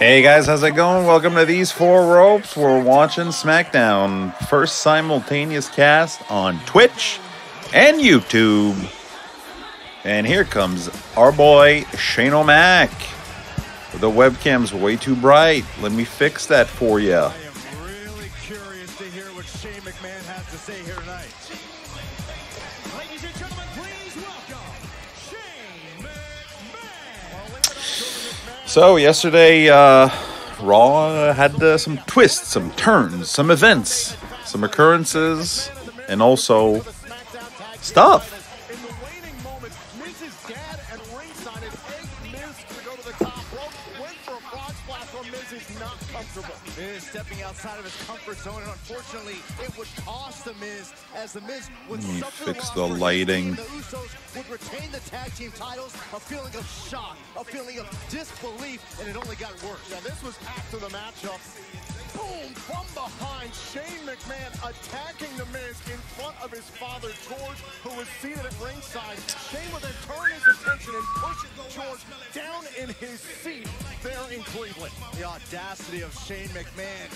Hey guys, how's it going? Welcome to These Four Ropes. We're watching SmackDown. First simultaneous cast on Twitch and YouTube. And here comes our boy Shane O'Mac. The webcam's way too bright. Let me fix that for you. I am really curious to hear what Shane McMahon has to say here tonight. Ladies and gentlemen, please welcome Shane McMahon. So yesterday, Raw had some twists, some turns, some events, some occurrences, and also stuff. In the waning moments, Miz's dad and ringside had egged Miz to go to the top rope, went for a frog splash where Miz is not comfortable. Miz stepping outside of his comfort zone, and unfortunately, it would cost the Miz as the Miz would Let me suffer fix loss the for his lighting. team. The Usos would retain the tag team titles, a feeling of shock, a feeling of disbelief, and it only got worse. Yeah, this was after the matchup. Boom, from behind, Shane McMahon attacking the Miz in front of his father, George, who was seated at ringside. Shane would then turn his attention and push George down in his seat there in Cleveland. The audacity of Shane McMahon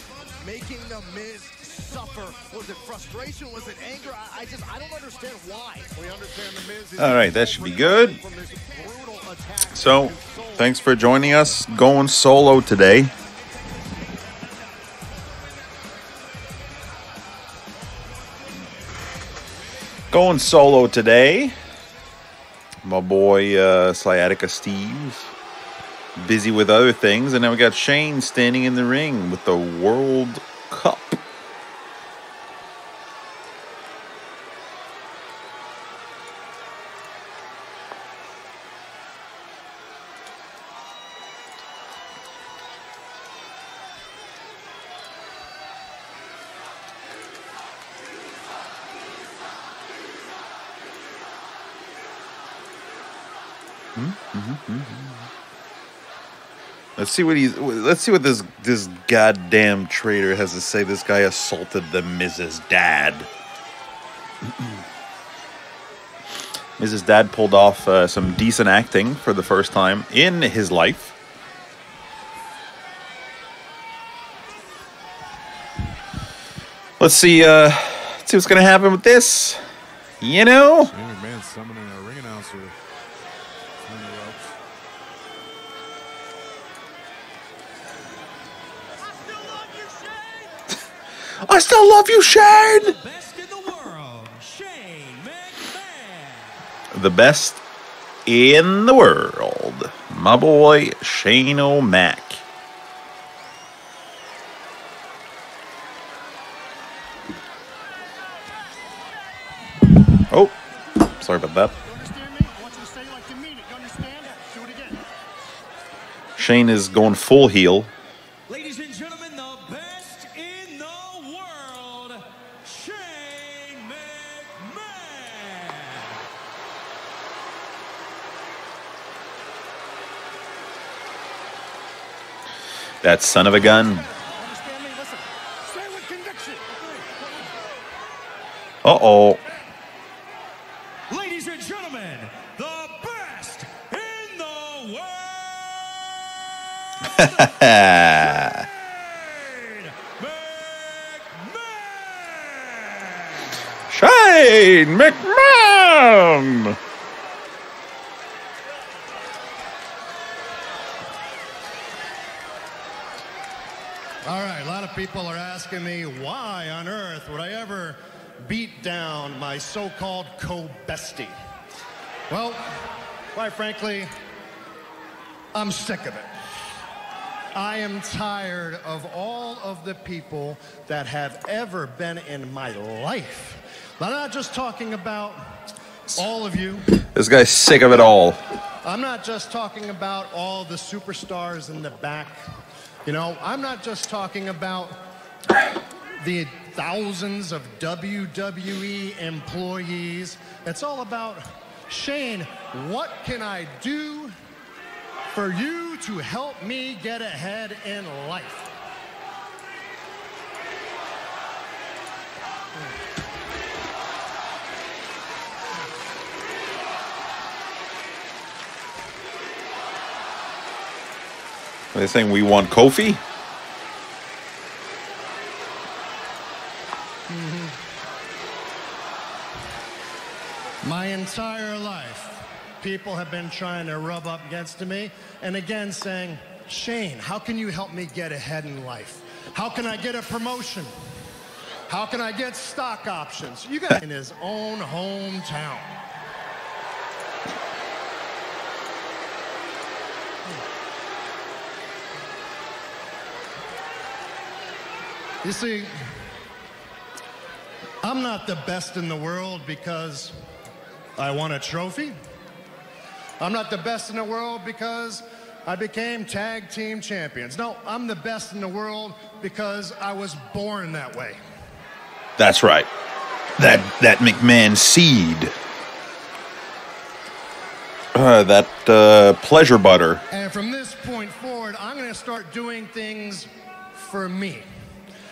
making the Miz suffer. Was it frustration? Was it anger? I don't understand why. We understand the Miz is All right, that should be good. from this brutal attack. So, thanks for joining us. Going solo today. Going solo today. My boy Sciatica Steve. Busy with other things. And then we got Shane standing in the ring with the World Cup. Let's see what this goddamn traitor has to say. This guy assaulted the Miz's dad. Miz's dad pulled off some decent acting for the first time in his life. Let's see what's gonna happen with this. You know? Shane McMahon summoning a ring announcer. On the ropes. I still love you, Shane! Best in the world, Shane McMahon. The best in the world. My boy, Shane O'Mac. Oh, sorry about that. You understand me? I want you to say it like you mean it. You understand? Do it again. Shane is going full heel. Ladies and gentlemen, the best in the world, Shane McMahon. That son of a gun. Understand me? Listen. Say it with conviction. Uh-oh. Ladies and gentlemen, the best in the world, Shane McMahon. Shane McMahon! All right, a lot of people are asking me, why on earth would I ever beat down my so-called co-bestie? Well, quite frankly, I'm sick of it. I am tired of all of the people that have ever been in my life. I'm not just talking about all of you. This guy's sick of it all. I'm not just talking about all the superstars in the back. You know, I'm not just talking about the thousands of WWE employees. It's all about, Shane, what can I do for you to help me get ahead in life? Are they saying we want Kofi? My entire life, people have been trying to rub up against me, and again saying, Shane, how can you help me get ahead in life? How can I get a promotion? How can I get stock options? You got in his own hometown. You see, I'm not the best in the world because I won a trophy. I'm not the best in the world because I became tag team champions. No, I'm the best in the world because I was born that way. That's right. That McMahon seed. That pleasure butter. And from this point forward, I'm going to start doing things for me.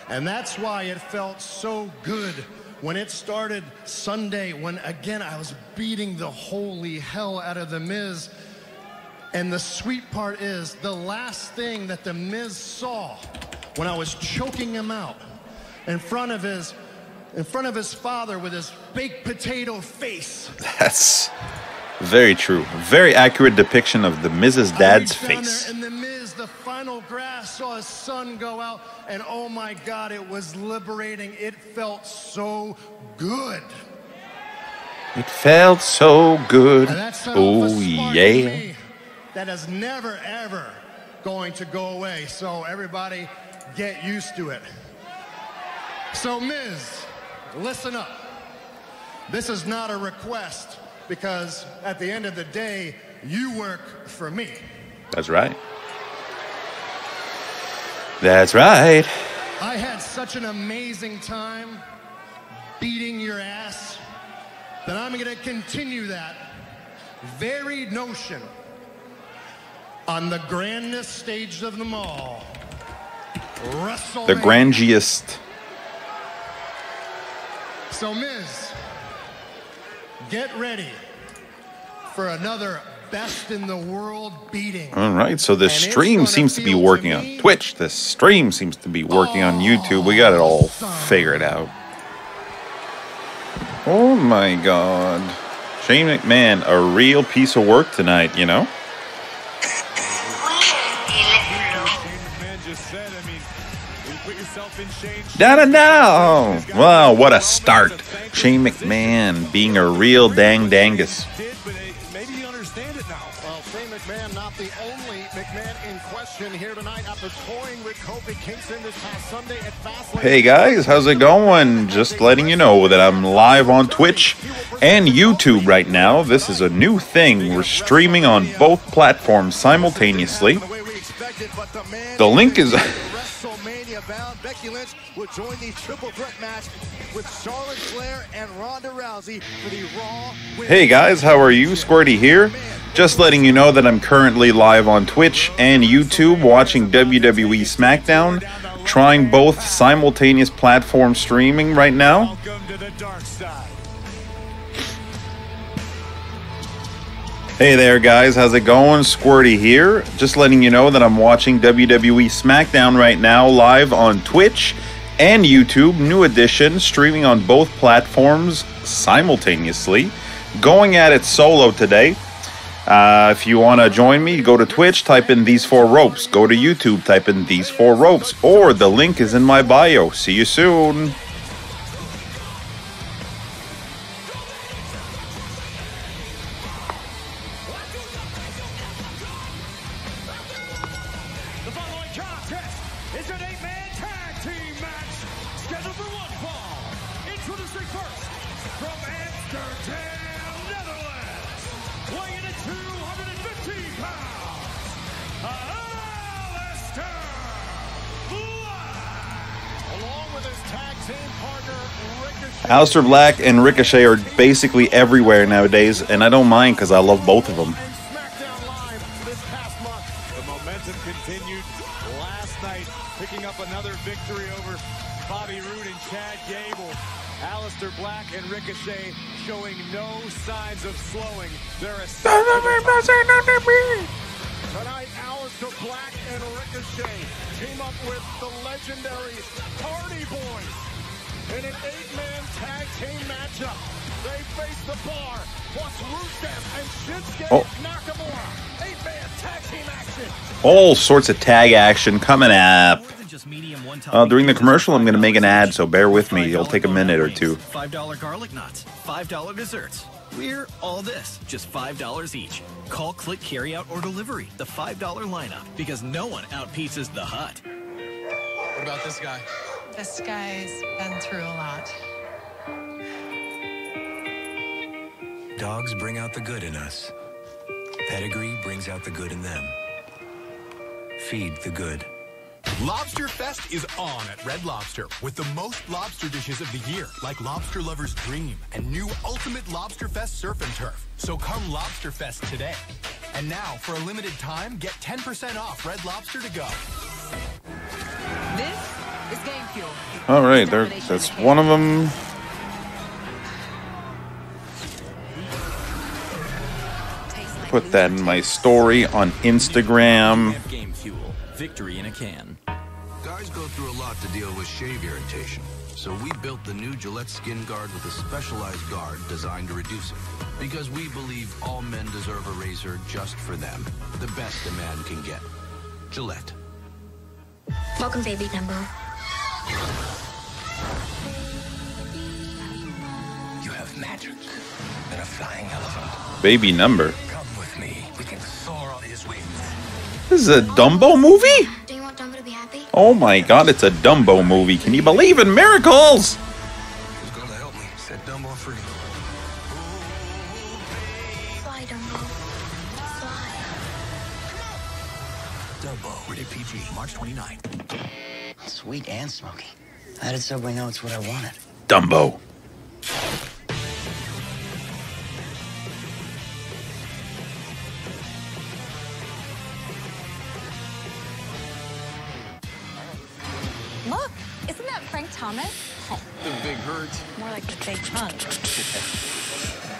And that's why it felt so good when it started Sunday, when again I was beating the holy hell out of The Miz. And the sweet part is, the last thing that The Miz saw when I was choking him out in front of his father with his baked potato face. That's very true. Very accurate depiction of The Miz's dad's face. And The Miz, the final grass, saw his son go out, and oh my God, it was liberating. It felt so good. It felt so good. And that's Oh yeah. That is never ever going to go away. So everybody, get used to it. So Miz, listen up. This is not a request, because at the end of the day, you work for me. That's right. That's right. I had such an amazing time beating your ass that I'm going to continue that very notion on the grandest stage of them all, WrestleMania. The grandiest. So Miz, get ready for another best in the world beating. All right, so the stream seems to be working on Twitch. The stream seems to be working on YouTube. We got it all figured out. Oh my God. Shane McMahon, a real piece of work tonight, you know? Da-da-da! Wow, what a start. Shane McMahon being a real dang dangus. Maybe you understand it now. Well, Shane McMahon, not the only McMahon in question here tonight after toying with Kofi Kingston this past Sunday at Fastlane. Hey guys, how's it going? Just letting you know that I'm live on Twitch and YouTube right now. This is a new thing. We're streaming on both platforms simultaneously. The link is... bound. Becky Lynch will join the triple threat match with Charlotte Flair and Ronda Rousey for the Raw. Hey guys, how are you? Squirty here. Just letting you know that I'm currently live on Twitch and YouTube watching WWE SmackDown, trying both simultaneous platform streaming right now. Welcome to the dark side. Hey there guys, how's it going? Squirty here. Just letting you know that I'm watching WWE SmackDown right now live on Twitch and YouTube, new edition, streaming on both platforms simultaneously. Going at it solo today. If you want to join me, go to Twitch, type in These Four Ropes. Go to YouTube, type in These Four Ropes, or the link is in my bio. See you soon. Aleister Black and Ricochet are basically everywhere nowadays, and I don't mind because I love both of them. The momentum continued last night, picking up another victory over Bobby Roode and Chad Gable. Aleister Black and Ricochet showing no signs of slowing. Tonight, Aleister Aleister Black and Ricochet team up with the legendary Hardy Boys in an 8-man tag team matchup. They face the Bar plus Rusev and Shinsuke Nakamura. 8-man tag team action. All sorts of tag action coming up. During the commercial, I'm going to make an ad, so bear with me. It'll take a minute or two. $5 garlic knots, $5 desserts. We're all this, just $5 each. Call, click, carry out, or delivery. The $5 lineup, because no one out-pizzas the Hut. What about this guy? This guy's been through a lot. Dogs bring out the good in us. Pedigree brings out the good in them. Feed the good. Lobster Fest is on at Red Lobster with the most lobster dishes of the year, like Lobster Lover's Dream and new Ultimate Lobster Fest Surf and Turf. So come Lobster Fest today. And now, for a limited time, get 10% off Red Lobster to go. This is Game Fuel. All right, that's one of them. Put that in my story on Instagram. Game Fuel, victory in a can. Guys go through a lot to deal with shave irritation. So we built the new Gillette Skin Guard with a specialized guard designed to reduce it. Because we believe all men deserve a razor just for them. The best a man can get. Gillette. Welcome, baby Dumbo. You have magic and a flying elephant. Baby number. Come with me. We can soar on his wings. This is a Dumbo movie? Do you want Dumbo to be happy? Oh my god, it's a Dumbo movie. Can you believe in miracles? Who's going to help me? Set Dumbo free. Fly, Dumbo. Fly. Dumbo. Rated PG. March 29. Sweet and smoky. How did Subway know it's what I wanted? Dumbo. Look, isn't that Frank Thomas? The big hurt. More like a big hunk.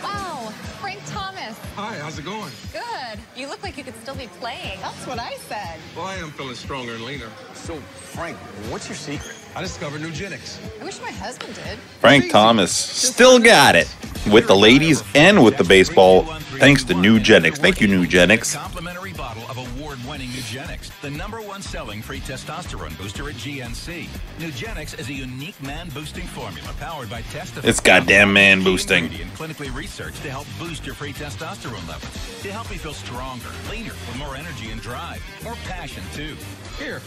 Wow, Frank Thomas. Hi, how's it going? Good. You look like you could still be playing. That's what I said. Well, I am feeling stronger and leaner. So, Frank, what's your secret? I discovered Nugenics. I wish my husband did. Frank Thomas still got it. With the ladies and with the baseball. Thanks to Nugenics. Thank you, Nugenics. Complimentary bottle of award-winning Nugenics, the #1 selling free testosterone booster at GNC. Nugenics is a unique man-boosting formula powered by testified. It's goddamn man boosting. And clinically researched to help boost your free testosterone levels, to help you feel stronger, leaner, with more energy and drive, more passion too. Here,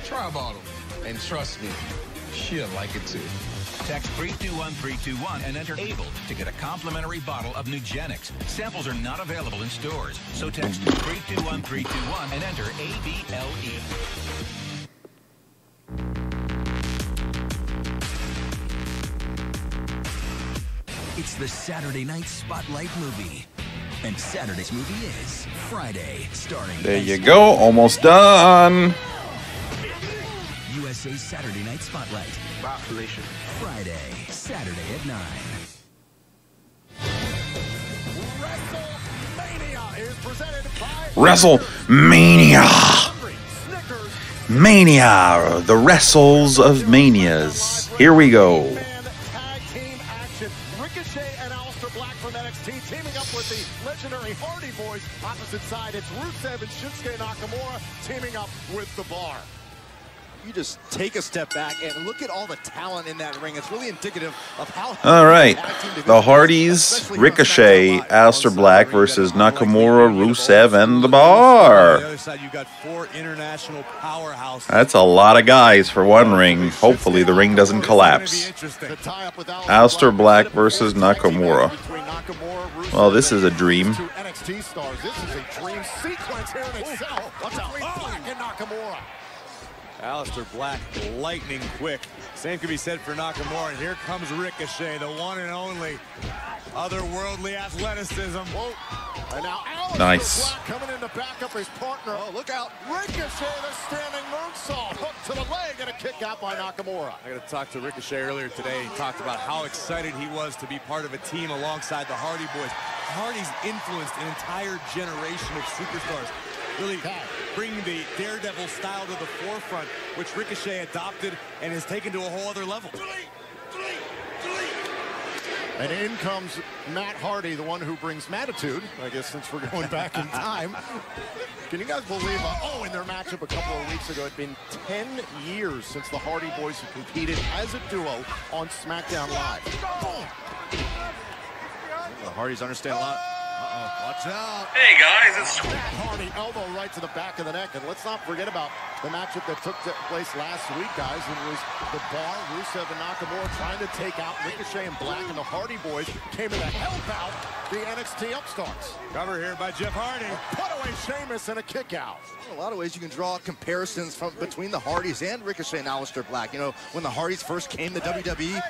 try a bottle. And trust me, she'll like it too. Text 321321 and enter ABLE to get a complimentary bottle of Nugenics. Samples are not available in stores, so text 321321 and enter ABLE. It's the Saturday Night Spotlight movie. And Saturday's movie is Friday, starring... There you go, almost done. USA's Saturday Night Spotlight. Bye, Felicia. Friday, Saturday at 9. WrestleMania is presented by WrestleMania. Mania, the wrestles of manias. Here we go. tag team action. Ricochet and Aleister Black from NXT teaming up with the legendary Hardy Boys. Opposite side, it's Rusev and Shinsuke Nakamura teaming up with the Bar. You just take a step back and look at all the talent in that ring. It's really indicative of how... All right, the Hardys, Ricochet, Aleister Black versus Nakamura, Rusev, and the Bar. On the other side, you got 4 international powerhouses. That's a lot of guys for one ring. Hopefully the ring doesn't collapse. Aleister Black versus Nakamura. Well, this is a dream. NXT stars. This is a dream sequence here in itself. Watch out, Black and Nakamura. Aleister Black, lightning quick. Same could be said for Nakamura. And here comes Ricochet, the one and only otherworldly athleticism. Whoa. And now Aleister Nice. Black coming in to back up his partner. Oh, look out. Ricochet, the standing moonsault. Hook to the leg and a kick out by Nakamura. I got to talk to Ricochet earlier today. He talked about how excited he was to be part of a team alongside the Hardy Boys. Hardy's influenced an entire generation of superstars. really bringing the Daredevil style to the forefront, which Ricochet adopted and has taken to a whole other level. And in comes Matt Hardy, the one who brings Mattitude, I guess, since we're going back in time. Can you guys believe, in their matchup a couple of weeks ago, it had been 10 years since the Hardy Boys had competed as a duo on SmackDown Live. Boom. The Hardys understand a lot. Watch out. Hey guys, it's Hardy, elbow right to the back of the neck. And let's not forget about the matchup that took place last week, guys. It was the Bar, Rusev, and Nakamura trying to take out Ricochet and Black, and the Hardy Boys came in to help out the NXT upstarts. Cover here by Jeff Hardy. Put away Sheamus and a kick out. In a lot of ways, you can draw comparisons between the Hardys and Ricochet and Aleister Black. You know, when the Hardys first came to WWE,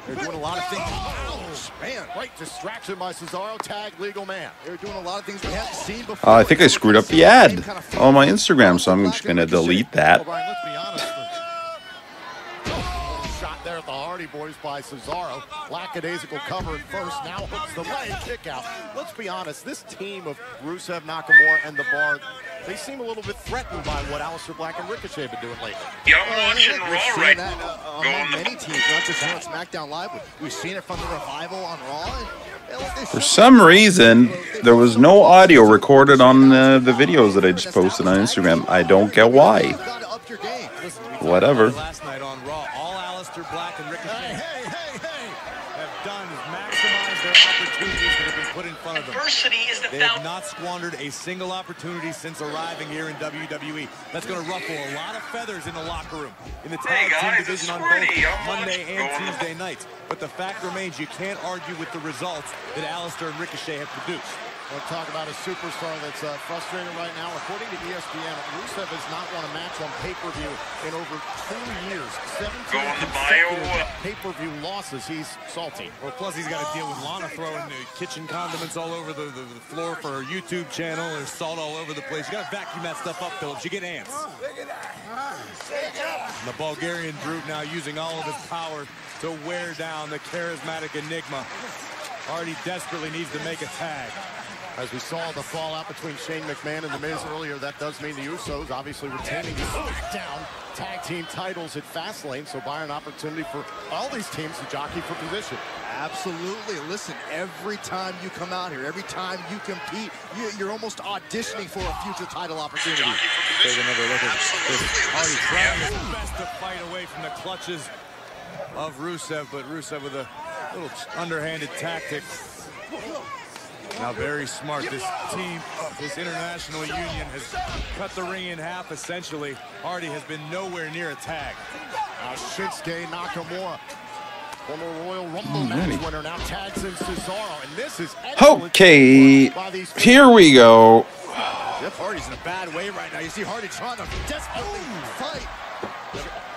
they're doing a lot of things. Ouch, man, great distraction by Cesaro, tag legal man. They're doing a lot of things we haven't seen before. I think I screwed up the ad on my Instagram, so I'm just going to delete that. Well, Brian, let's be honest. Shot there at the Hardy Boys by Cesaro. Lackadaisical cover at first, now hooks the leg, kick out. Let's be honest, this team of Rusev, Nakamura, and the Bar, they seem a little bit threatened by what Aleister Black and Ricochet have been doing lately. Yeah, I'm watching Raw right now. Among many teams, not just here on SmackDown Live. We've seen it from the Revival on Raw. For some reason, there was no audio recorded on the videos that I just posted on Instagram. I don't get why. Whatever. Last night on Raw, all Aleister Black and Ricochet have done is maximize their opportunities that have been put in front of them. Adversity is the They have not squandered a single opportunity since arriving here in WWE. That's going to ruffle a lot of feathers in the locker room, in the tag team division on both Monday and Tuesday nights. But the fact remains, you can't argue with the results that Aleister and Ricochet have produced. We'll talk about a superstar that's frustrated right now. According to ESPN, Rusev has not won a match on pay-per-view in over 2 years. 17 consecutive pay-per-view losses. He's salty. Well, plus he's got to deal with Lana throwing the kitchen condiments all over the floor for her YouTube channel. There's salt all over the place. You got to vacuum that stuff up, Phillips. You get ants. And the Bulgarian Brute now using all of his power to wear down the charismatic Enigma. Hardy desperately needs to make a tag. As we saw the fallout between Shane McMahon and The Miz earlier, that does mean the Usos obviously retaining the SmackDown tag team titles at Fastlane, so by an opportunity for all these teams to jockey for position. Absolutely. Listen, every time you come out here, every time you compete, you're almost auditioning for a future title opportunity. Take another look at this. Hardy trying his best to fight away from the clutches of Rusev, but Rusev with a little underhanded tactic. Now very smart. This team, this international union has cut the ring in half, essentially. Hardy has been nowhere near a tag. Now Shinsuke Nakamura, former Royal Rumble match winner, now tags in Cesaro. And this is Okay, here we go. Jeff Hardy's in a bad way right now. You see Hardy trying to desperately fight.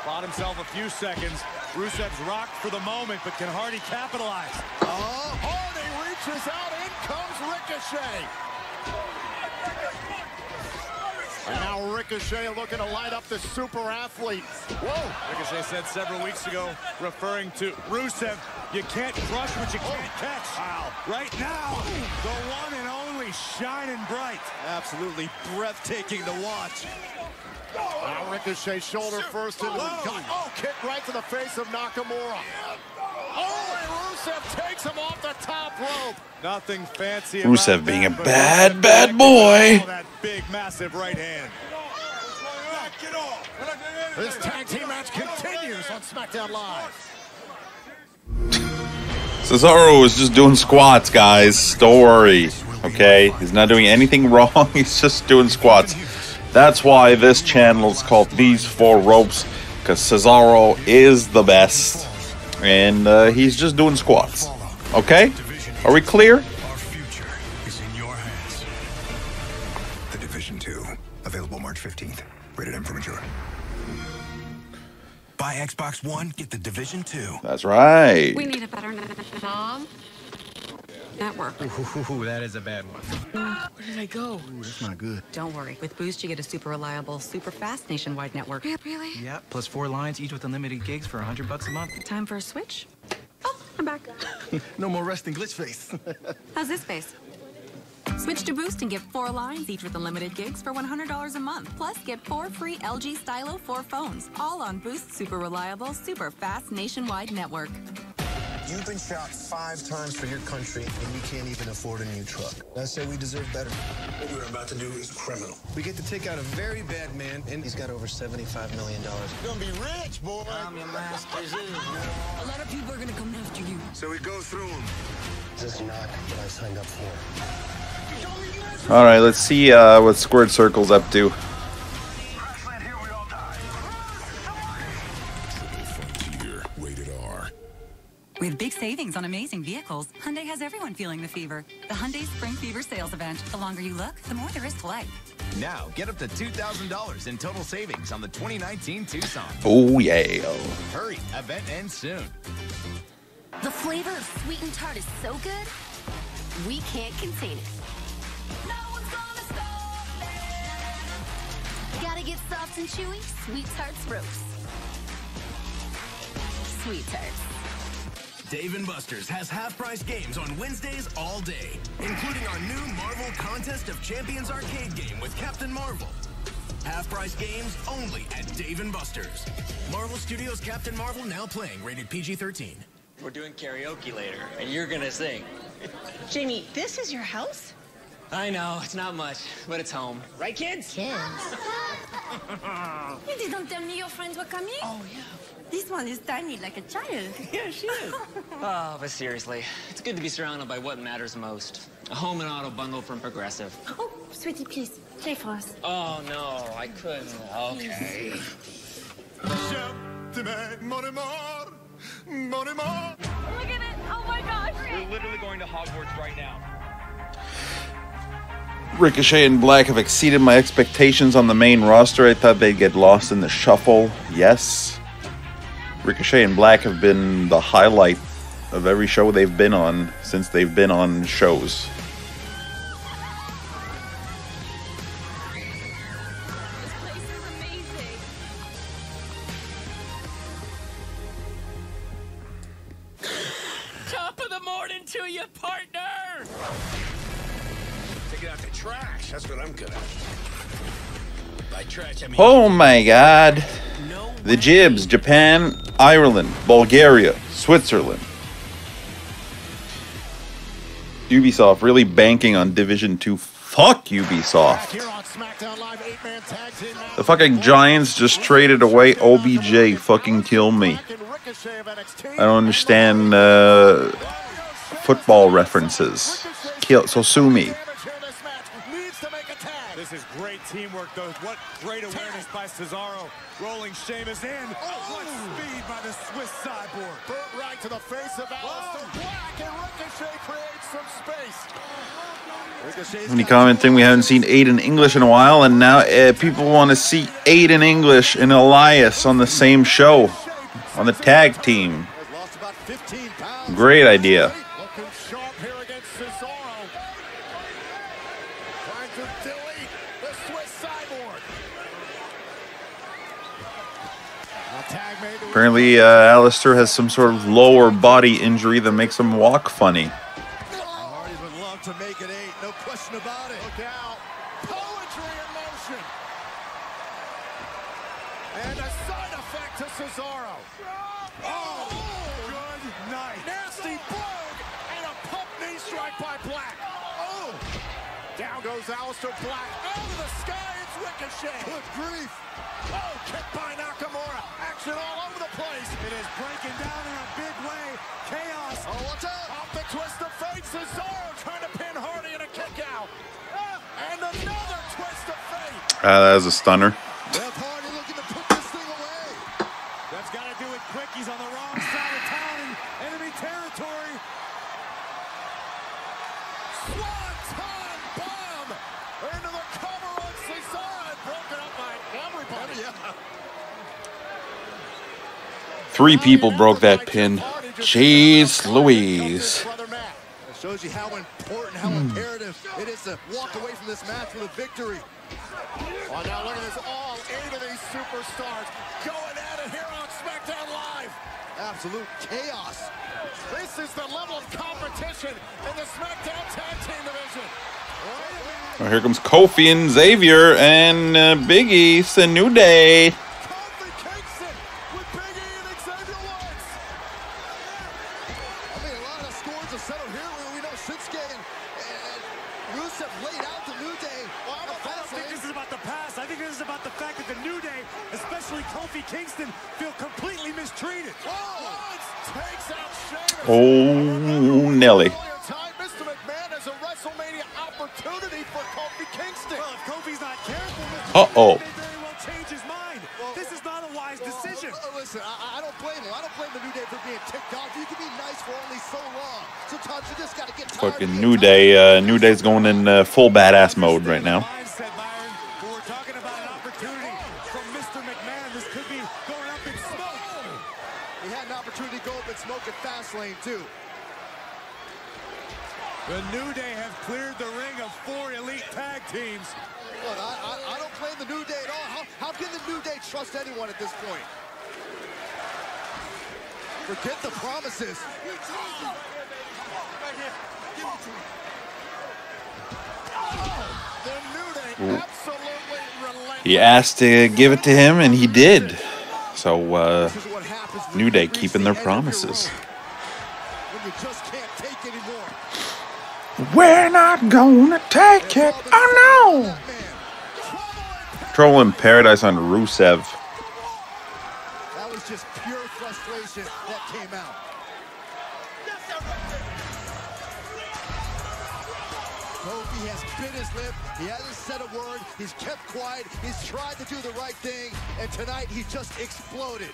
Bought himself a few seconds. Rusev's rocked for the moment, but can Hardy capitalize? Hardy reaches out. In comes Ricochet. And now Ricochet looking to light up the super athlete. Whoa. Ricochet said several weeks ago, referring to Rusev, you can't crush what you can't catch. Wow. Right now, the one and only shining bright. Absolutely breathtaking to watch. Now Ricochet shoulder first into the gut. Oh, kick right to the face of Nakamura. Oh, and Rusev takes him off the top rope. Nothing fancy. Rusev being a bad boy. That big, massive right hand. This tag team match continues on SmackDown Live. Cesaro is just doing squats, guys. Don't worry. Okay? He's not doing anything wrong. He's just doing squats. That's why this channel is called These Four Ropes, because Cesaro is the best. And he's just doing squats. Okay? Are we clear? Our future is in your hands. The Division 2, available March 15th. Rated M for mature. Buy Xbox One, get the Division 2. That's right. We need a better network. Ooh, that is a bad one. Where did I go? Ooh, that's not good. Don't worry. With Boost, you get a super reliable, super fast nationwide network. Really? Yep, plus 4 lines, each with unlimited gigs for $100 a month. Time for a switch? Oh, I'm back. No more resting glitch face. How's this face? Switch to Boost and get 4 lines, each with unlimited gigs for $100 a month. Plus, get 4 free LG Stylo 4 phones, all on Boost's super reliable, super fast nationwide network. You've been shot 5 times for your country, and you can't even afford a new truck. I say we deserve better. What we're about to do is criminal. We get to take out a very bad man, and he's got over $75 million. You're gonna be rich, boy. I'm your master's. A lot of people are gonna come after you. So we go through them. This is not what I signed up for. All right, let's see what Squirt Circle's up to. With big savings on amazing vehicles, Hyundai has everyone feeling the fever. The Hyundai Spring Fever sales event. The longer you look, the more there is to like. Now, get up to $2,000 in total savings on the 2019 Tucson. Oh, yeah. Hurry, event ends soon. The flavor of sweet and tart is so good, we can't contain it. No one's gonna stop it. Gotta get soft and chewy, Sweet Tarts Roast. Sweet Tarts. Dave & Buster's has half-price games on Wednesdays all day, including our new Marvel Contest of Champions arcade game with Captain Marvel. Half-price games only at Dave & Buster's. Marvel Studios' Captain Marvel now playing, rated PG-13. We're doing karaoke later, and you're gonna sing. Jamie, this is your house? I know, it's not much, but it's home. Right, kids? Kids. You didn't tell me your friends were coming? Oh, yeah. This one is tiny like a child. Yeah, she is. Oh, but seriously, it's good to be surrounded by what matters most. A home and auto bundle from Progressive. Oh, sweetie, please, play for us. Oh, no, I couldn't. Okay. Look at it. Oh, my gosh. We're literally going to Hogwarts right now. Ricochet and Black have exceeded my expectations on the main roster. I thought they'd get lost in the shuffle. Yes. Ricochet and Black have been the highlight of every show they've been on since they've been on shows. This place is amazing. Top of the morning to you, partner! Take it out the trash. That's what I'm good at. By trash, I mean... Oh my god. The Jibs, Japan, Ireland, Bulgaria, Switzerland. Ubisoft really banking on Division 2. Fuck Ubisoft. The fucking Giants just traded away OBJ. Fucking kill me. I don't understand football references. Kill, so sue me. This is great teamwork, though. What great awareness by Cesaro. Rolling Sheamus in. Oh, what speed by the Swiss cyborg. Burt right to the face of Aleister Black, and Ricochet creates some space. Somebody commenting we haven't seen Aiden English in a while, and now people want to see Aiden English and Elias on the same show, on the tag team. Great idea. Looking sharp here against Cesaro. Trying to delete the Swiss cyborg. Apparently, Alistair has some sort of lower body injury that makes him walk funny. Hardy would love to make it 8, no question about it. Look out. Poetry in motion. And a side effect to Cesaro. Oh, good night. Nasty brogue and a pump knee strike by Black. Oh, down goes Aleister Black. Out of the sky, it's Ricochet. Good grief. Oh, kick by Nakamura. Action all over the place. It is breaking down in a big way. Chaos. Oh, what's up? Off the twist of fate. Cesaro trying to pin Hardy in a kick out. And another twist of fate. That was a stunner. Jeff Hardy looking to put this thing away. That's got to do it quick. He's on the wrong side of town in enemy territory. Swanton bomb into the cover on Cesaro. Broken up by everybody. Yeah. 3 people broke that pin. Jeez Louise. It shows you how important, how imperative it is to walk away from this match with a victory. Oh, now look at this. All 8 of these superstars going at it here on SmackDown Live. Absolute chaos. This is the level of competition in the SmackDown Tag Team Division. Oh, here comes Kofi and Xavier and Big E. It's a New Day. Oh, Nelly. Mr. McMahon has a WrestleMania opportunity for Kofi Kingston. Well, if Kofi's not careful, uh-oh. He very well change his mind. This is not a wise decision. Listen, I don't blame him. I don't blame the New Day for being ticked off. You can be nice for only so long. Sometimes you just got to get tired. Fucking New Day. New Day's going in full badass mode right now. We're talking about an opportunity from Mr. McMahon. This could be going up in smoke. He had an opportunity to go up in smoke at Fastlane, too. The New Day have cleared the ring of 4 elite tag teams. Look, I don't blame the New Day at all. How can the New Day trust anyone at this point? Forget the promises. The New Day absolutely relentless. He asked to give it to him, and he did. So, New Day keeping their promises. When you just can't take anymore. We're not gonna take it. Oh no! Trouble in Paradise on Rusev. That was just pure frustration that came out. Kofi has bit his lip. He hasn't said a word. He's kept quiet. He's tried to do the right thing. And tonight he just exploded.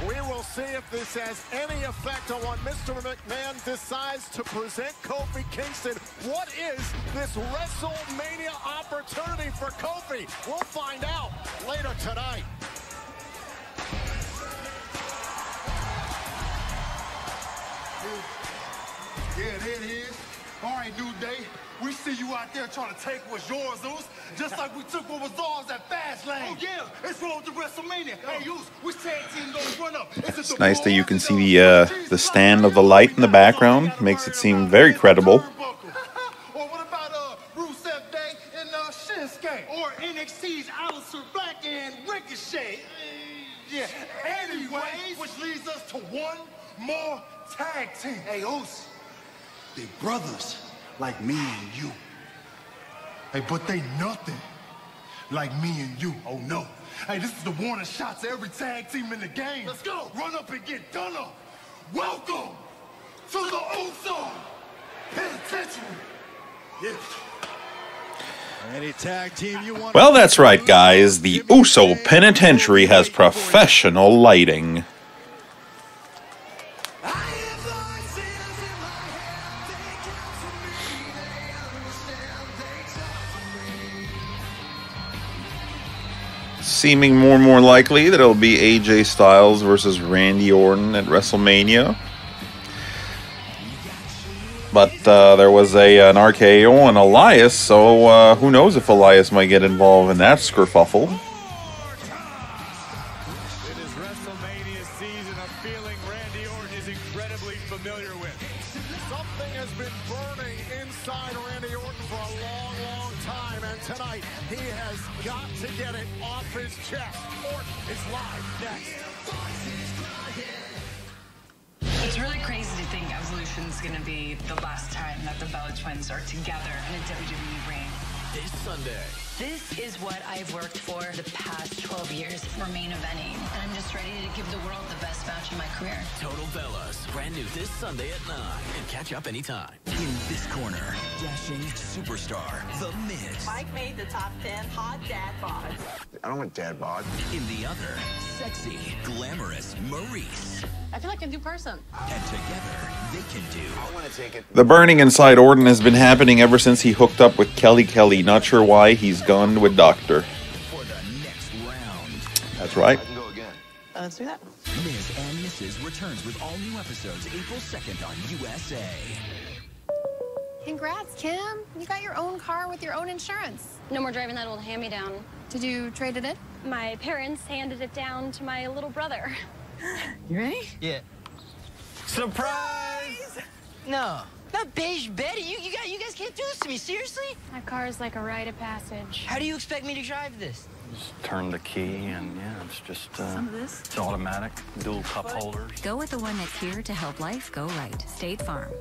We will see if this has any effect on what Mr. McMahon decides to present Kofi Kingston. What is this WrestleMania opportunity for Kofi? We'll find out later tonight. Yeah, there it is. All right, New Day. We see you out there trying to take what's yours, Zeus. Just like we took what was ours at Fastlane. Oh, yeah. It's road to WrestleMania. Hey, Zeus, which tag team gonna run up? It's nice that you can see the stand of the light in the background. Makes it seem very credible. Or what about Rusev Day and Shinsuke? Or NXT's Aleister Black and Ricochet? Yeah. Anyways, which leads us to one more tag team. Hey, Zeus, they brothers. Like me and you. Hey, but they nothing like me and you. Oh, no. Hey, this is the warning shot to every tag team in the game. Let's go. Run up and get done up. Welcome to the Uso Penitentiary. Yes. Any tag team you want. Well, that's right, guys. The Uso Penitentiary has professional lighting. Seeming more and more likely that it'll be AJ Styles versus Randy Orton at WrestleMania. But there was an RKO on Elias, so who knows if Elias might get involved in that skerfuffle. It is WrestleMania season, a feeling Randy Orton is incredibly familiar with. Something has been burning inside Randy Orton for a long, long time, and tonight he has got to get it off his chest. Orton is live next. It's really crazy to think Evolution's going to be the last time that the Bella Twins are together in a WWE ring. This Sunday. This is what I've worked for the past 12 years for main eventing. And I'm just ready to give the world the best match in my career. Total Bellas, brand new this Sunday at 9. And catch up anytime. In this corner, dashing superstar, The Miz. Mike made the top 10 hot dad bods. I don't want dad bod. In the other, sexy, glamorous Maurice. I feel like a new person. And together, they can do. I want to take it. The burning inside Orton has been happening ever since he hooked up with Kelly. Not sure why he's gone with Doctor. For the next round. That's right. I can go again. Let's do that. Miz and Mrs. returns with all new episodes April 2nd on USA. Congrats, Kim. You got your own car with your own insurance. No more driving that old hand-me-down. Did you trade it in? My parents handed it down to my little brother. You ready? Yeah. Surprise! No. Not beige Betty. You guys can't do this to me. Seriously? My car is like a rite of passage. How do you expect me to drive this? Just turn the key and yeah, it's just Some of this? it's automatic, dual cup holders. Go with the one that's here to help life go right. State Farm.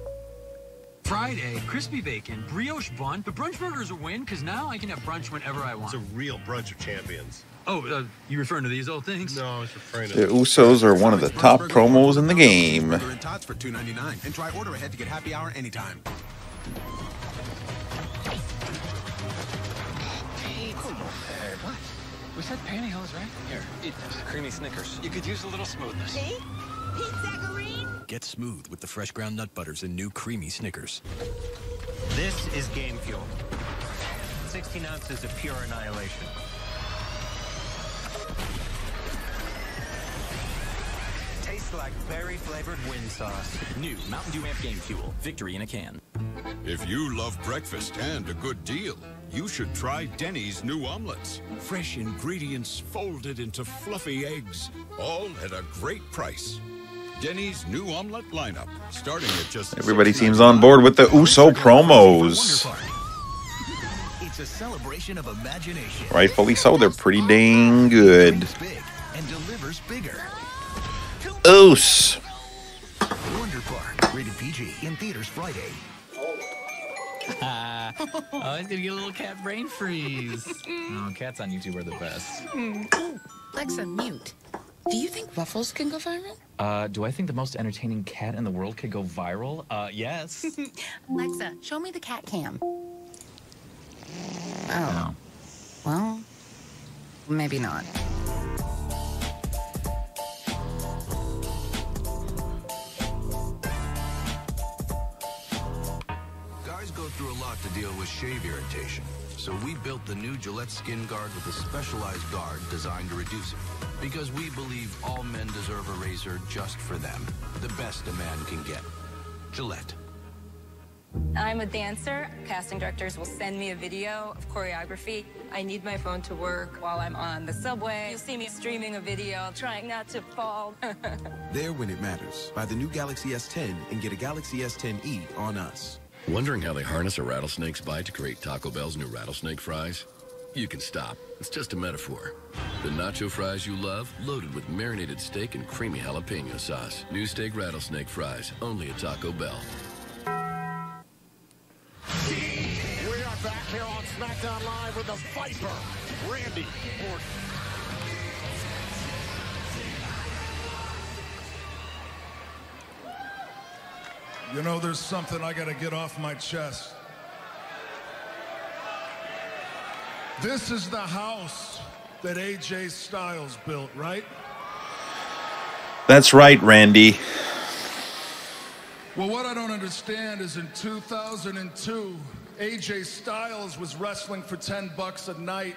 Fried egg, crispy bacon, brioche bun. The brunch burger is a win because now I can have brunch whenever I want. It's a real brunch of champions. Oh, you referring to these old things? No, I was referring to The Usos are one of the top promos in the game. Burger and tots for $2.99 and try order ahead to get happy hour anytime. What? We said pantyhose, right? Here, eat this. Creamy Snickers. You could use a little smoothness. Pete? Pete Zacharine? Get smooth with the fresh ground nut butters and new creamy Snickers. This is game fuel. 16 ounces of pure annihilation. Tastes like berry-flavored wind sauce. New Mountain Dew Amp Game Fuel. Victory in a can. If you love breakfast and a good deal, you should try Denny's new omelets. Fresh ingredients folded into fluffy eggs, all at a great price. Denny's new omelet lineup, starting at just Everybody seems on board with the Uso promos. It's a celebration of imagination. Rightfully so, they're pretty dang good. Big and delivers bigger. Us. Wonder Park, rated PG, in theaters Friday. Oh, he's gonna get a little cat brain freeze. Oh, cats on YouTube are the best. Alexa, mute. Do you think Ruffles can go viral? Do I think the most entertaining cat in the world could go viral? Yes. Alexa, show me the cat cam. Oh. No. Well, maybe not. Guys go through a lot to deal with shave irritation. So we built the new Gillette Skin Guard with a specialized guard designed to reduce it. Because we believe all men deserve a razor just for them. The best a man can get. Gillette. I'm a dancer. Casting directors will send me a video of choreography. I need my phone to work while I'm on the subway. You'll see me streaming a video, trying not to fall. There when it matters. Buy the new Galaxy S10 and get a Galaxy S10e on us. Wondering how they harness a rattlesnake's bite to create Taco Bell's new rattlesnake fries? You can stop. It's just a metaphor. The nacho fries you love, loaded with marinated steak and creamy jalapeno sauce. New steak rattlesnake fries, only at Taco Bell. We are back here on SmackDown Live with the Viper, Randy Orton. You know, there's something I gotta get off my chest. This is the house that AJ Styles built, right? That's right, Randy. Well, what I don't understand is in 2002, AJ Styles was wrestling for $10 a night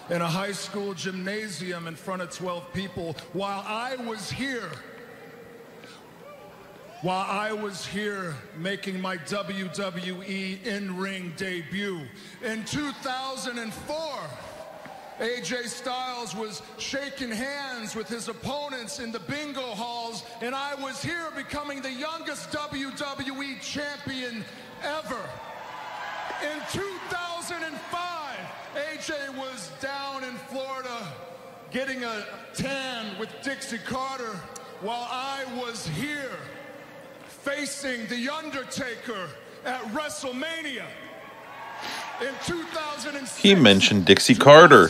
in a high school gymnasium in front of 12 people while I was here making my WWE in-ring debut. In 2004, AJ Styles was shaking hands with his opponents in the bingo halls, and I was here becoming the youngest WWE champion ever. In 2005, AJ was down in Florida getting a tan with Dixie Carter while I was here facing The Undertaker at WrestleMania. In 2006, He mentioned Dixie Carter.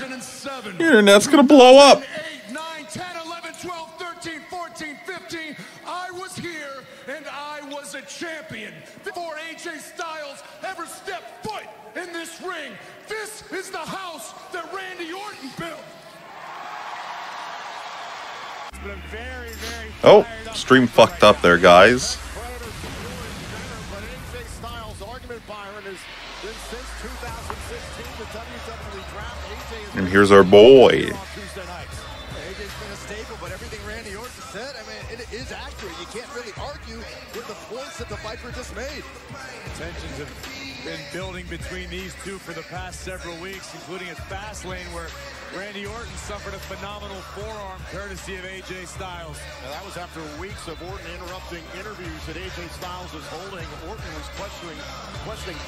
Your internet's gonna blow up. 8, 9, 10, 11, 12, 13, 14, 15, I was here and I was a champion. Before AJ Styles ever stepped foot in this ring, this is the house that Randy Orton built. Oh, stream fucked up there, guys. And here's our boy. AJ's been a staple, but everything Randy Orton said, I mean, it is accurate. You can't really argue with the points that the Viper just made. Tensions have been building between these two for the past several weeks, including at Fastlane, where Randy Orton suffered a phenomenal forearm courtesy of AJ Styles. Now, that was after weeks of Orton interrupting interviews that AJ Styles was holding. Orton was questioning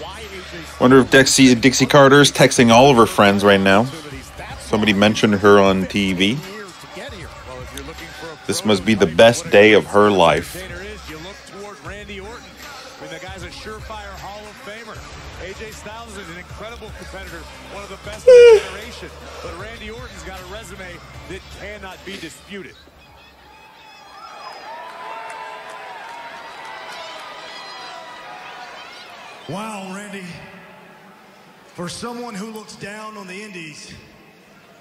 why AJ Styles... Wonder if Dixie Carter's texting all of her friends right now. Somebody mentioned her on TV. This must be the best day of her life. You look toward Randy Orton. I mean, the guy's a surefire Hall of Famer. AJ Styles is an incredible competitor, one of the best of the generation. But Randy Orton's got a resume that cannot be disputed. Wow, Randy. For someone who looks down on the indies,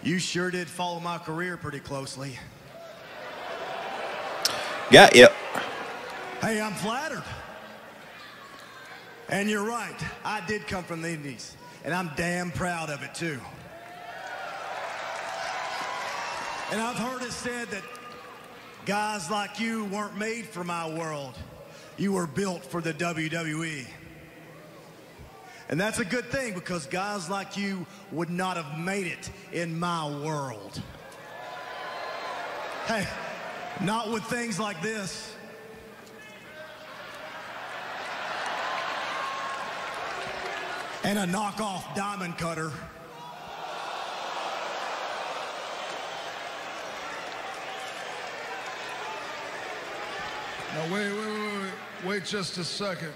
you sure did follow my career pretty closely. Yeah, yep. Hey, I'm flattered. And you're right, I did come from the indies, and I'm damn proud of it too. And I've heard it said that guys like you weren't made for my world. You were built for the WWE. And that's a good thing, because guys like you would not have made it in my world. Hey, not with things like this. And a knockoff diamond cutter. Now, wait just a second.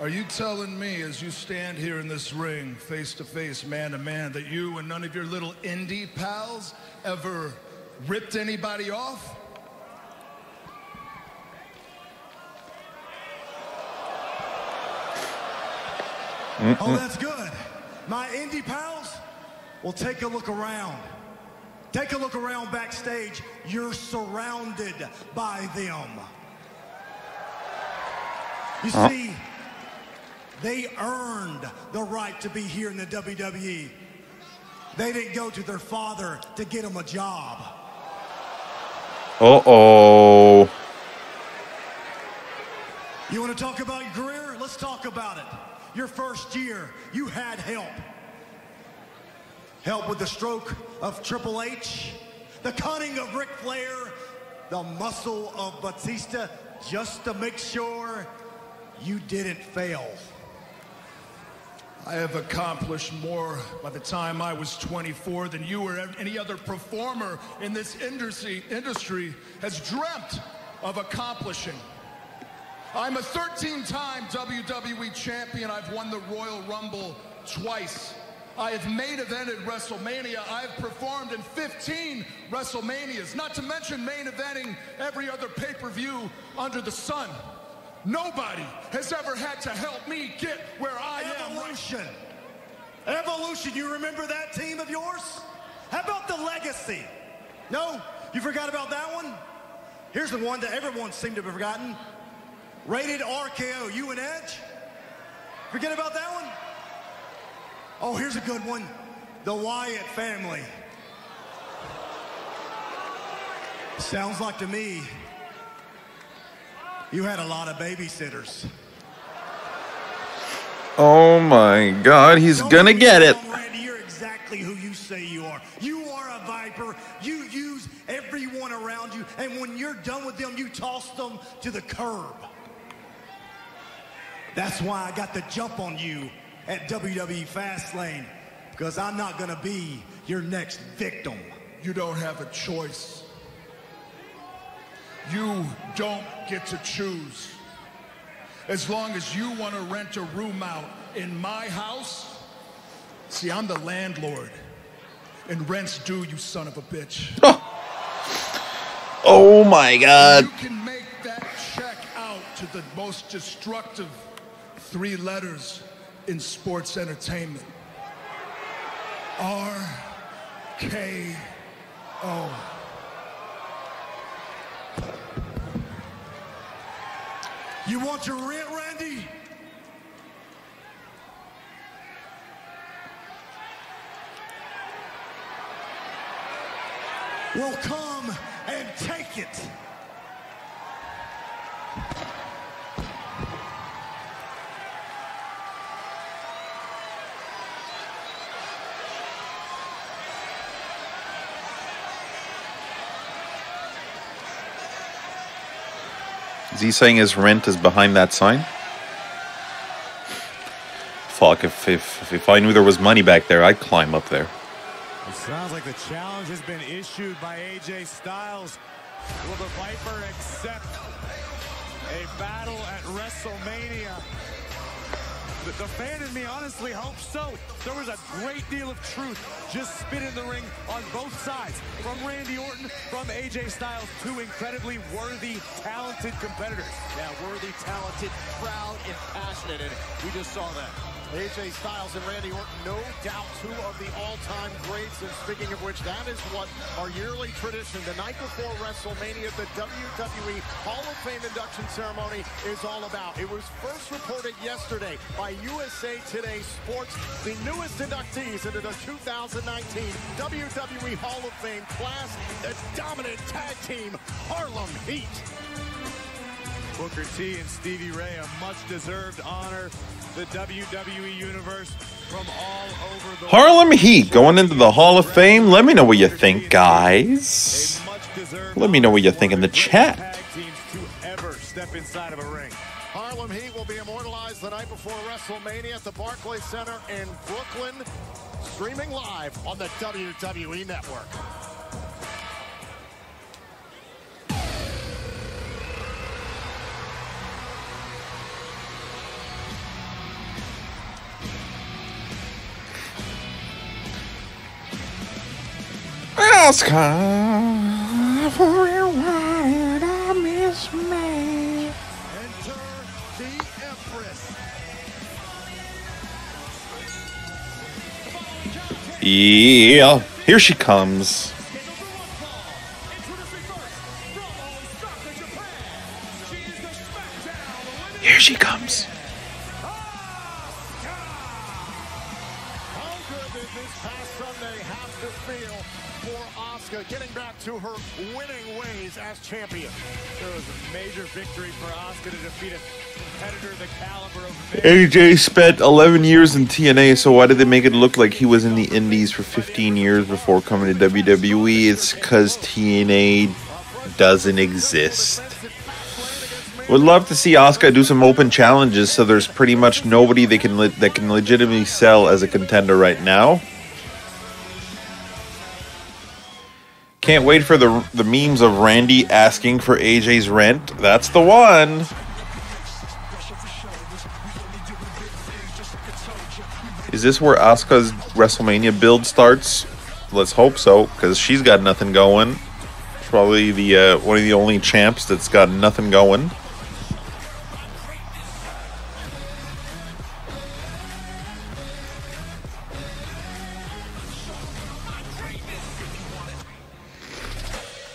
Are you telling me, as you stand here in this ring, face to face, man to man, that you and none of your little indie pals ever ripped anybody off? Oh, that's good. My indie pals will take a look around. Take a look around backstage. You're surrounded by them. You see, they earned the right to be here in the WWE. They didn't go to their father to get them a job. Uh-oh. You want to talk about your career? Let's talk about it. Your first year, you had help. Help with the stroke of Triple H, the cunning of Ric Flair, the muscle of Batista, just to make sure you didn't fail. I have accomplished more by the time I was 24 than you or any other performer in this industry has dreamt of accomplishing. I'm a 13-time WWE champion. I've won the Royal Rumble twice. I have main evented WrestleMania. I've performed in 15 WrestleManias, not to mention main eventing every other pay-per-view under the sun. Nobody has ever had to help me get where I am. Evolution. Evolution, you remember that team of yours? How about the Legacy? No? You forgot about that one? Here's the one that everyone seemed to have forgotten. Rated RKO, you and Edge? Forget about that one? Oh, here's a good one. The Wyatt family. Sounds like to me you had a lot of babysitters. Oh my God, he's gonna get it. Randy, you're exactly who you say you are. You are a viper. You use everyone around you, and when you're done with them, you toss them to the curb. That's why I got the jump on you at WWE Fastlane, because I'm not gonna be your next victim. You don't have a choice. You don't get to choose. As long as you want to rent a room out in my house, see, I'm the landlord, and rent's due, you son of a bitch. Oh my God. You can make that check out to the most destructive 3 letters in sports entertainment. RKO. You want your rent, Randy? Well, come and take it. Is he saying his rent is behind that sign? Fuck, if I knew there was money back there, I'd climb up there. It sounds like the challenge has been issued by AJ Styles. Will the Viper accept a battle at WrestleMania? The fan in me honestly hopes so. There was a great deal of truth just spit in the ring on both sides. From Randy Orton, from AJ Styles, two incredibly worthy, talented competitors. Yeah, worthy, talented, proud, and passionate, and we just saw that. AJ Styles and Randy Orton, no doubt two of the all-time greats. And speaking of which, that is what our yearly tradition, the night before WrestleMania, the WWE Hall of Fame induction ceremony is all about. It was first reported yesterday by USA Today Sports, the newest inductees into the 2019 WWE Hall of Fame class, the dominant tag team, Harlem Heat. Booker T and Stevie Ray, a much-deserved honor. The WWE Universe from all over the Harlem Heat going into the Hall of Fame. Let me know what you think, guys. Let me know what you think in the chat. tag teams to ever step inside of a ring. Harlem Heat will be immortalized the night before WrestleMania at the Barclays Center in Brooklyn, streaming live on the WWE Network. Oscar, for your word, I miss me. Enter the Empress. Yeah, here she comes. Here she comes. How good did this past Sunday have to feel for Asuka getting back to her winning ways as champion? There was a major victory for Asuka to defeat a competitor the caliber of AJ spent 11 years in TNA, so why did they make it look like he was in the Indies for 15 years before coming to WWE? It's because TNA doesn't exist. Would love to see Asuka do some open challenges, so there's pretty much nobody that can legitimately sell as a contender right now. Can't wait for the memes of Randy asking for AJ's rent. That's the one. Is this where Asuka's WrestleMania build starts? Let's hope so, because she's got nothing going. Probably the one of the only champs that's got nothing going.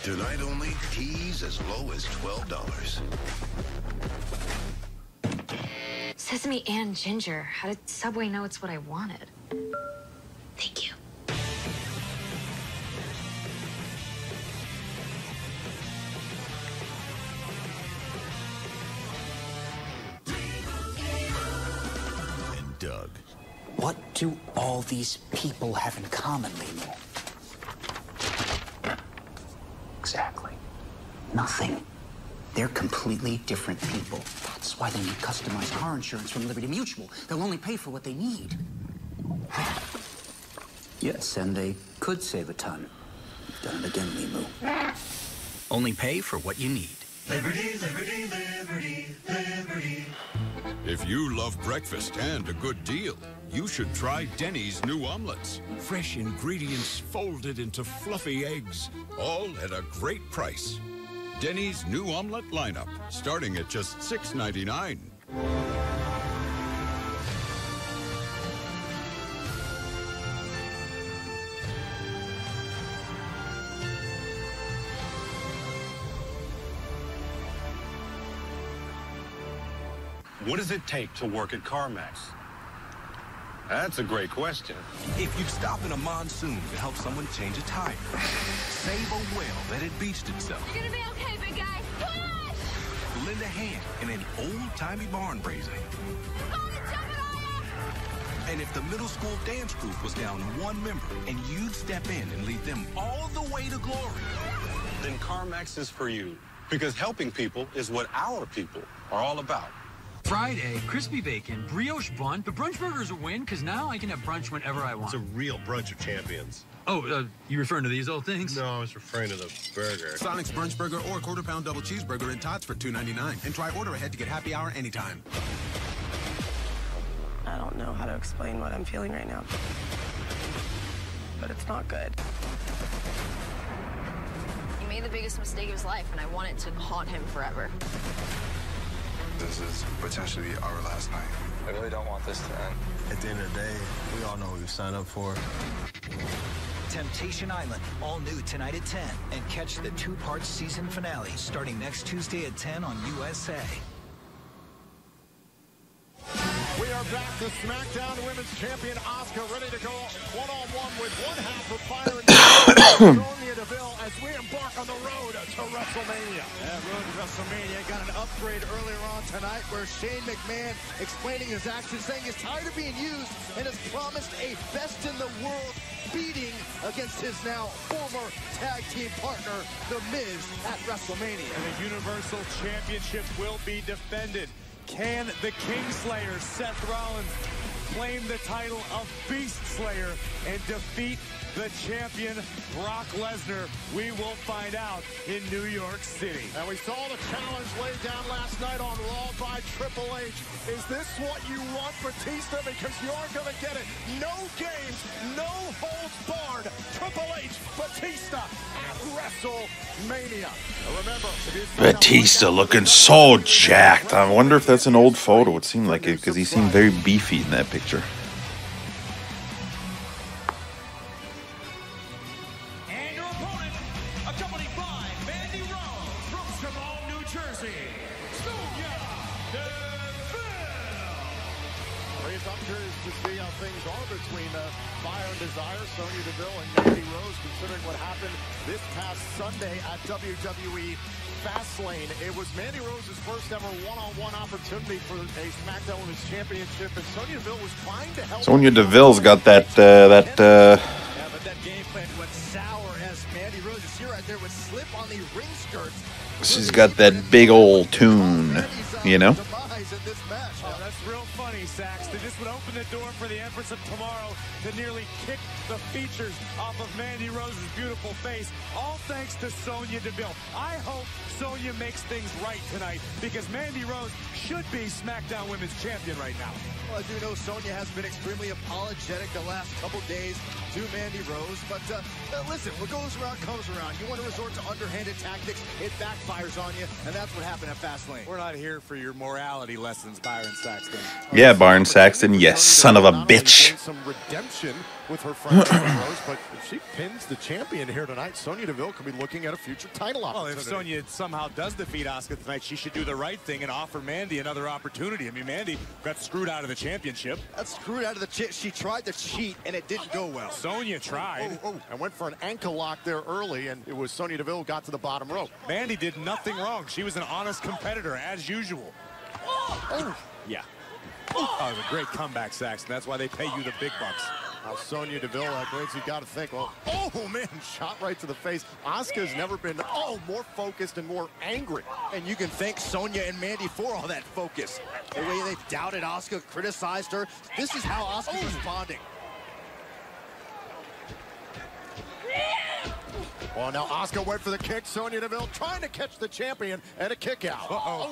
Tonight only, teas as low as $12. Sesame and ginger. How did Subway know it's what I wanted? Thank you. And Doug. What do all these people have in common, Limo? Exactly. Nothing. They're completely different people. That's why they need customized car insurance from Liberty Mutual. They'll only pay for what they need. Yes, and they could save a ton. You've done it again, Limu. Only pay for what you need. Liberty, liberty, liberty, liberty. If you love breakfast and a good deal, you should try Denny's new omelets. Fresh ingredients folded into fluffy eggs, all at a great price. Denny's new omelet lineup, starting at just $6.99. What does it take to work at CarMax? That's a great question. If you stop in a monsoon to help someone change a tire, save a whale that had beached itself, You're gonna be okay, big guy. Push! lend a hand in an old-timey barn raising. And if the middle school dance group was down one member and you'd step in and lead them all the way to glory, Then CarMax is for you. Because helping people is what our people are all about. Friday, crispy bacon, brioche bun. The brunch burger's a win because now I can have brunch whenever I want. It's a real brunch of champions. Oh, you referring to these old things? No, I was referring to the burger. Sonic's Brunch Burger or quarter-pound double cheeseburger in tots for $2.99. And try order ahead to get happy hour anytime. I don't know how to explain what I'm feeling right now. But it's not good. He made the biggest mistake of his life, and I want it to haunt him forever. This is potentially our last night. I really don't want this to end. At the end of the day, we all know who we signed up for. Temptation Island, all new tonight at 10. And catch the two-part season finale starting next Tuesday at 10 on USA. We are back to SmackDown Women's Champion Asuka, ready to go one-on-one with one half of Fire and Sonya Deville as we embark on the road to WrestleMania. That road to WrestleMania got an upgrade earlier on tonight where Shane McMahon explaining his actions, saying he's tired of being used and has promised a best-in-the-world beating against his now former tag team partner, The Miz, at WrestleMania. And the Universal Championship will be defended. Can the Kingslayer, Seth Rollins, claim the title of Beast Slayer and defeat the champion, Brock Lesnar? We will find out in New York City. And we saw the challenge laid down last night on Raw by Triple H. Is this what you want, Batista? Because you aren't going to get it. No games, no holds barred. Triple H, Batista at WrestleMania. Remember, Batista looking so jacked. I wonder if that's an old photo. It seemed like it because he seemed very beefy in that picture. And your opponent, accompanied by Mandy Rose from Shimon, New Jersey, Sonya Deville. Raised, I'm curious to see how things are between Fire and Desire, Sonya Deville, and Mandy Rose, considering what happened this past Sunday at WWE Fastlane. It was Mandy Rose's first ever one-on-one opportunity for a SmackDown Women's Championship, and Sonya Deville was trying to help. Sonya Deville's got that Yeah, but that game plan went sour as Mandy Rose is here right there with slip on the ring skirts. she's got that big old tune, you know. Oh, that's real funny, Saxton. This would open the door for the Empress of Tomorrow to nearly kick the features off of Mandy Rose's beautiful face, all thanks to Sonya Deville. I hope Sonya makes things right tonight because Mandy Rose should be SmackDown Women's Champion right now. Well, I do know Sonya has been extremely apologetic the last couple days to Mandy Rose, but listen, what goes around comes around. You want to resort to underhanded tactics, it backfires on you, and that's what happened at Fastlane. We're not here for your morality lessons, Byron Saxton. Yeah, Byron Saxton, yes, son of a bitch. Some redemption with her friend Rose, but if she pins the champion here tonight, Sonya Deville could be looking at a future title opportunity. Well, if Sonya somehow does defeat Asuka tonight, she should do the right thing and offer Mandy another opportunity. I mean, Mandy got screwed out of the championship. Got screwed out of the chip. She tried to cheat, and it didn't go well. Sonya tried. And went for an ankle lock there early, and it was Sonya Deville who got to the bottom rope. Mandy did nothing wrong. She was an honest competitor, as usual. Yeah. Oh, it was a great comeback, Saxton. That's why they pay you the big bucks. Now Sonya Deville, you got to think, well, oh man, shot right to the face. Asuka's never been, more focused and more angry. And you can thank Sonya and Mandy for all that focus. The way they doubted Asuka, criticized her. This is how Asuka's responding. Well, now Asuka went for the kick. Sonya Deville trying to catch the champion and a kick out.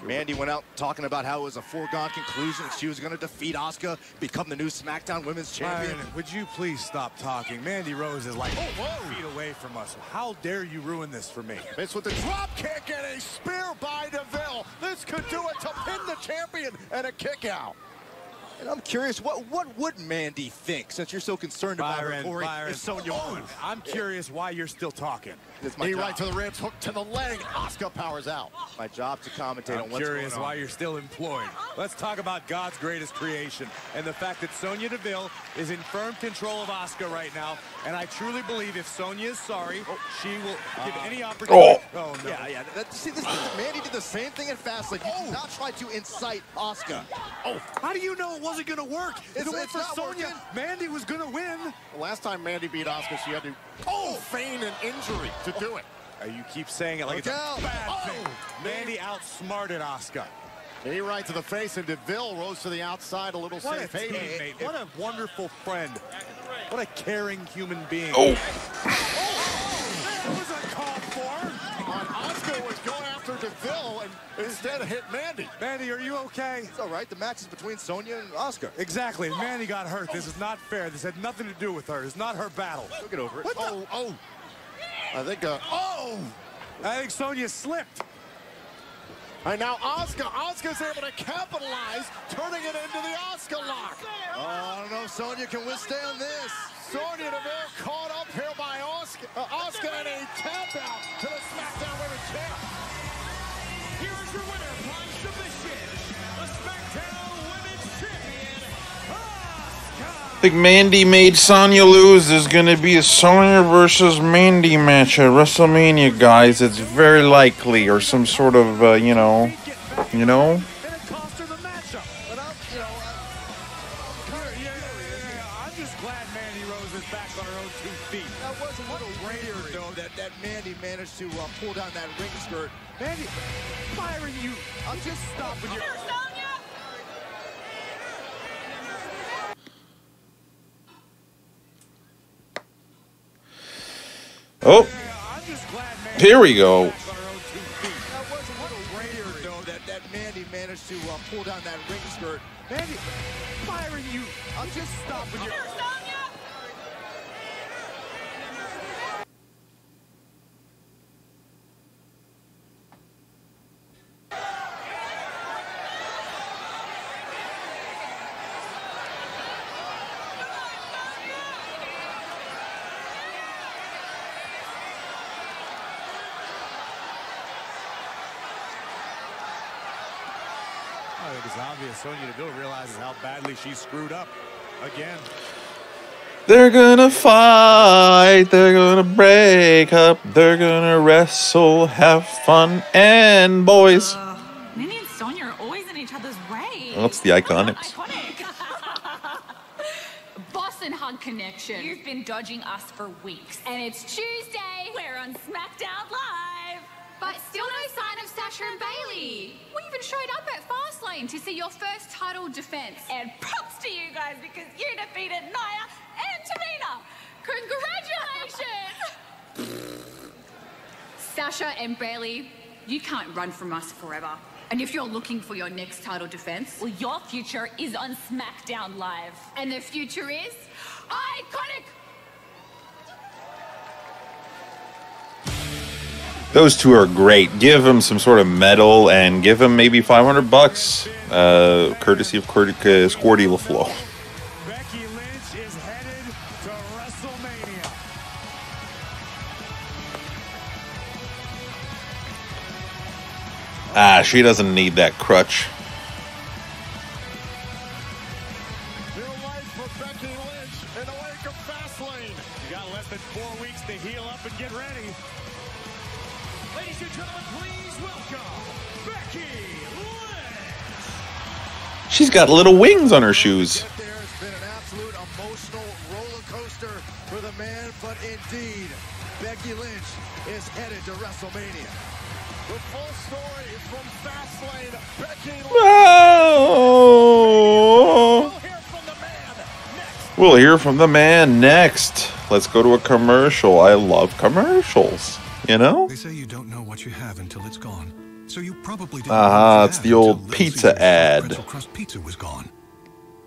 Mandy went out talking about how it was a foregone conclusion that she was going to defeat Asuka, become the new SmackDown Women's Champion. Byron, would you please stop talking? Mandy Rose is like 8 feet away from us. How dare you ruin this for me? It's with the drop kick and a spear by Deville. This could do it to pin the champion and a kick out. And I'm curious, what would Mandy think, since you're so concerned about her, Corey, if Sonya won? I'm curious why you're still talking. Knee right to the ribs, hook to the leg. Asuka powers out. My job to commentate on what's going on. I'm curious why you're still employed. Let's talk about God's greatest creation and the fact that Sonya Deville is in firm control of Asuka right now. And I truly believe if Sonya is sorry, she will give any opportunity. Oh, no. Yeah. See, Mandy did the same thing in Fastlane. He did not try to incite Asuka. How do you know it wasn't going to work? If it went for Sonya, Mandy was going to win. The last time Mandy beat Asuka, she had to feign an injury to do it. You keep saying it like it's a bad thing. Mandy outsmarted Asuka. He right to the face, and DeVille rose to the outside, a little safe haven. What a wonderful friend. What a caring human being. Oh. That was uncalled for. Asuka was going after DeVille and instead hit Mandy. Mandy, are you okay? It's all right. The match is between Sonya and Asuka. Exactly. Mandy got hurt. This is not fair. This had nothing to do with her. It's not her battle. She'll get over it. Oh. I think, I think Sonya slipped. And now Asuka's able to capitalize, turning it into the Asuka lock. Oh, I don't know if Sonya can withstand this. Sonya Deville caught up here by Asuka, and a tap out to the SmackDown Women's Champ. Here is your winner by submission, the SmackDown Women's Champion, Asuka. I think Mandy made Sonya lose. There's going to be a Sonya versus Mandy match at WrestleMania, guys. It's very likely, or some sort of, you know. I'm just glad Mandy Rose is back on her own 2 feet. That was a little rare, though, that Mandy managed to pull down that ring skirt. Mandy, Byron, I'll just stop with your... Oh, here we go. That was a little rare, though, that Mandy managed to pull down that ring skirt. Mandy, Byron, I'll just stop with your... I think it's obvious Sonya Deville realizes how badly she screwed up again. They're gonna fight, they're gonna break up, they're gonna wrestle, have fun, and boys. Mandy and Sonya are always in each other's way. Well, it's the Iconics. Boss and hug connection. You've been dodging us for weeks. And it's Tuesday. We're on SmackDown Live. But still no sign of Sasha and Bailey. We even showed up at Fastlane to see your first title defense. And props to you guys because you defeated Nia and Tamina. Congratulations! Sasha and Bailey, you can't run from us forever. And if you're looking for your next title defense, well, your future is on SmackDown Live. And the future is iconic. Those two are great. Give them some sort of medal and give them maybe $500, courtesy of Squirty LaFlo. Becky Lynch is headed to WrestleMania. She doesn't need that crutch. New life for Becky Lynch in the wake of Fastlane. You got less than 4 weeks to heal up and get ready. Ladies and gentlemen, please welcome Becky Lynch. She's got little wings on her shoes. There's been an absolute emotional roller coaster for the man, but indeed, Becky Lynch is headed to WrestleMania. The full story from Fastlane, Becky Lynch. Oh. We'll hear from the man next. Let's go to a commercial. I love commercials, you know? They say you don't know what you have until it's gone. So you probably didn't It's the old pizza ad. pretzel crust pizza was gone.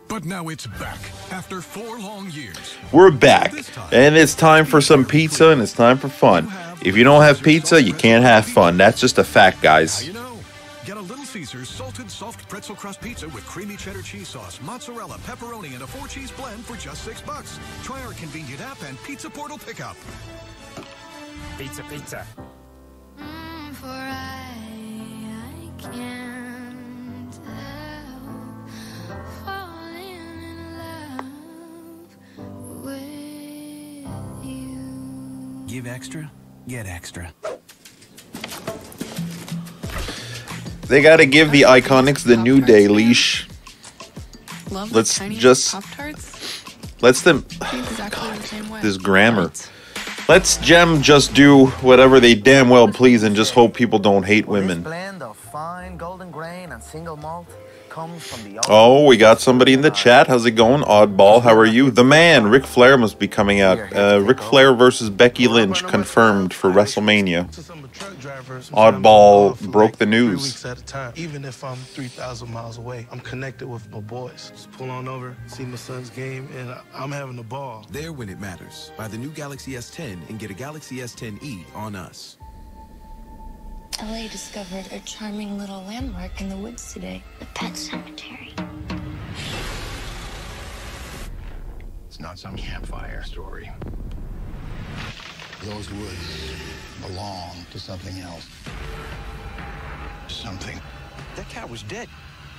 But now it's back after 4 long years. We're back, and it's time for some pizza, and it's time for fun. If you don't have pizza, you can't have fun. That's just a fact, guys. You know, get a Little Caesars salted soft pretzel crust pizza with creamy cheddar cheese sauce, mozzarella, pepperoni, and a 4-cheese blend for just $6. Try our convenient app and Pizza Portal pickup. Pizza. For I can't help falling in love with you. Give extra, get extra. They gotta give the Iconics the New Day leash. Love Let's tiny just Pop-Tarts. let's them. Exactly the same way. This grammar. Let's Gem just do whatever they damn well please and just hope people don't hate women. Blend of fine golden grain and single malt comes from the Oh, we got somebody in the chat. How's it going? Oddball, how are you? The man, Ric Flair must be coming out. Ric Flair versus Becky Lynch confirmed for WrestleMania. Oddball broke the news. Weeks at a time. Even if I'm 3,000 miles away, I'm connected with my boys. Just pull on over, see my son's game, and I'm having a ball. There when it matters. Buy the new Galaxy S10 and get a Galaxy S10e on us. LA discovered a charming little landmark in the woods today. The pet cemetery. It's not some campfire story. Those woods belong to something else. Something. That cat was dead.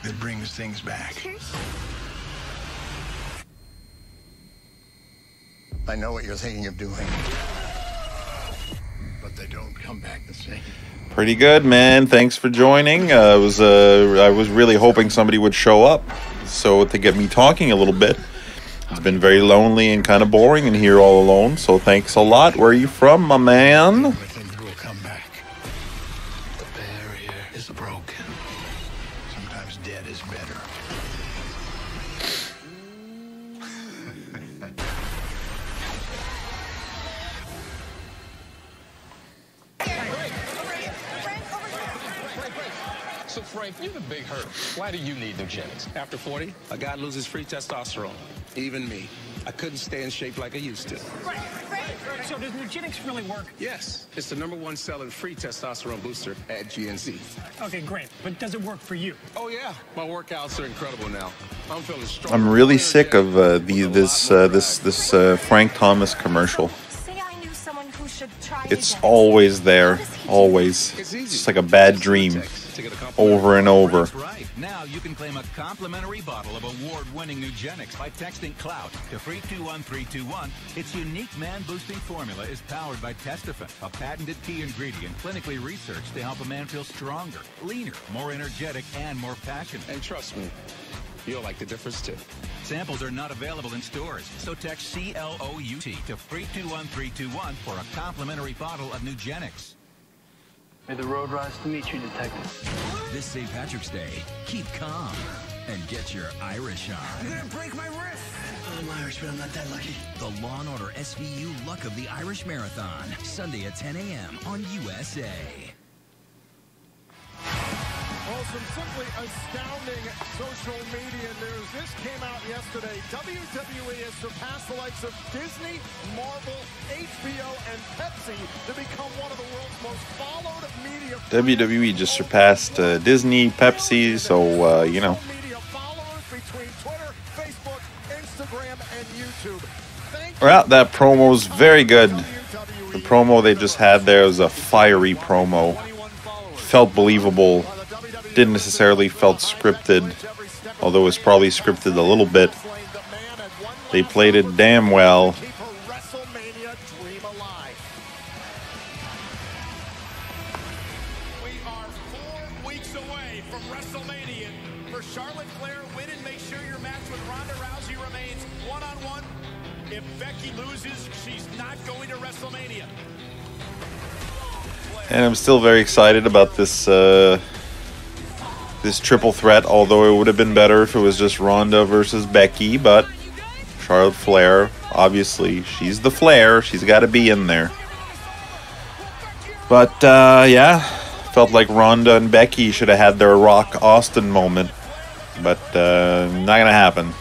That brings things back. I know what you're thinking of doing, but they don't come back the same. Pretty good, man. Thanks for joining. I was really hoping somebody would show up so to get me talking a little bit. It's been very lonely and kind of boring in here all alone, so thanks a lot. Where are you from, my man? Things will come back. The barrier is broken. Sometimes dead is better. So, Frank, you're the big hurt. Why do you need Nugenics? After 40, a guy loses free testosterone. Even me. I couldn't stay in shape like I used to. So does Nugenics really work? Yes. It's the #1 selling free testosterone booster at GNC. Okay, great. But does it work for you? Oh, yeah. My workouts are incredible now. I'm feeling strong. I'm really sick of this Frank Thomas commercial. It's always there, always. It's just like a bad dream, over and over. That's right. Now you can claim a complimentary bottle of award-winning Nugenics by texting CLOUT to 321321. Its unique man-boosting formula is powered by Testofen, a patented key ingredient clinically researched to help a man feel stronger, leaner, more energetic, and more passionate. And trust me, you'll like the difference too. Samples are not available in stores, so text CLOUT to 321321 for a complimentary bottle of Nugenics. May the road rise to meet you, Detective. This St. Patrick's Day, keep calm and get your Irish on. I'm gonna break my wrist. I'm Irish, but I'm not that lucky. The Law & Order SVU Luck of the Irish Marathon, Sunday at 10 a.m. on USA. Well, some simply astounding social media news. This came out yesterday. WWE has surpassed the likes of Disney, Marvel, HBO, and Pepsi to become one of the world's most followed media. WWE just surpassed Disney, Pepsi, so, you know. Media followers between Twitter, Facebook, Instagram, and YouTube. Well, that promo's very good. The promo they just had there was a fiery promo. Felt believable. Didn't necessarily felt scripted, although it's probably scripted a little bit. They played it damn well. WrestleMania dream alive. We are 4 weeks away from WrestleMania. For Charlotte Flair, win and make sure your match with Ronda Rousey remains one-on-one. If Becky loses, she's not going to WrestleMania. And I'm still very excited about this this triple threat, although it would have been better if it was just Ronda versus Becky, but Charlotte Flair, obviously, she's the Flair. She's got to be in there. But, yeah, felt like Ronda and Becky should have had their Rock Austin moment, but not going to happen.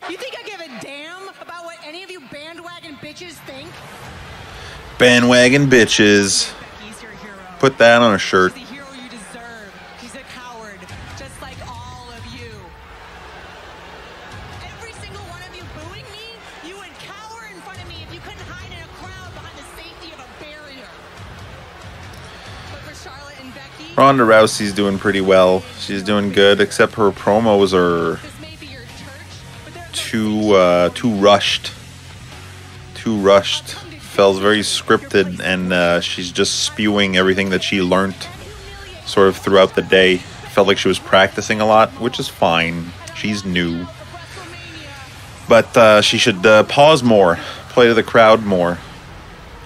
You think I give a damn about what any of you bandwagon bitches think? Bandwagon bitches. Put that on a shirt. He's the hero you deserve. He's a coward, just like all of you. Every single one of you booing me, you would cower in front of me if you couldn't hide in a crowd behind the safety of a barrier. Ronda Rousey's doing pretty well. She's doing good, except her promos are too rushed. Too rushed. Feels very scripted, and she's just spewing everything that she learned sort of throughout the day. Felt like she was practicing a lot, which is fine. She's new. But she should pause more, play to the crowd more,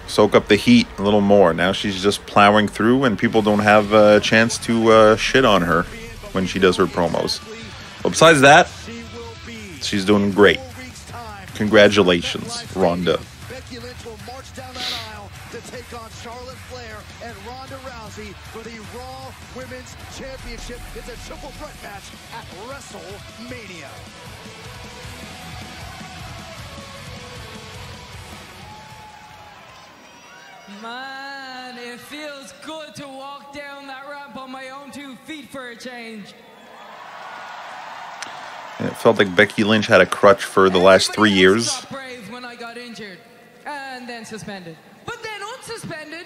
soak up the heat a little more. Now she's just plowing through, and people don't have a chance to shit on her when she does her promos. But besides that, she's doing great. Congratulations, Ronda. Becky Lynch will march down that aisle to take on Charlotte Flair and Ronda Rousey for the Raw Women's Championship. It's a triple threat match at WrestleMania. Man, it feels good to walk down that ramp on my own 2 feet for a change. It felt like Becky Lynch had a crutch for the last 3 years. Got brave when I got injured, and then suspended, but then unsuspended,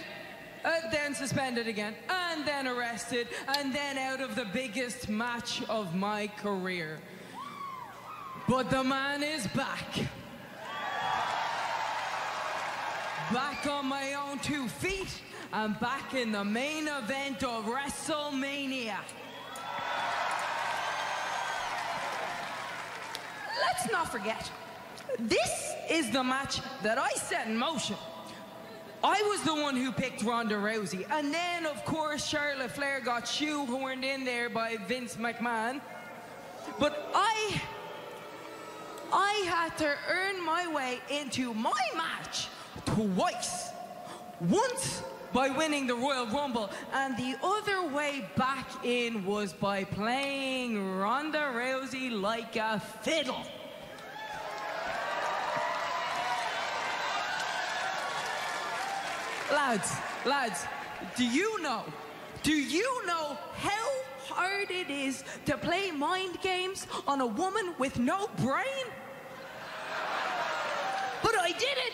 then suspended again, and then arrested, and then out of the biggest match of my career. But the man is back. Back on my own 2 feet, and back in the main event of WrestleMania. Let's not forget, this is the match that I set in motion. I was the one who picked Ronda Rousey, and then of course Charlotte Flair got shoehorned in there by Vince McMahon. But I had to earn my way into my match twice. Once by winning the Royal Rumble, and the other way back in was by playing Ronda Rousey like a fiddle. Lads, do you know how hard it is to play mind games on a woman with no brain? But I did it!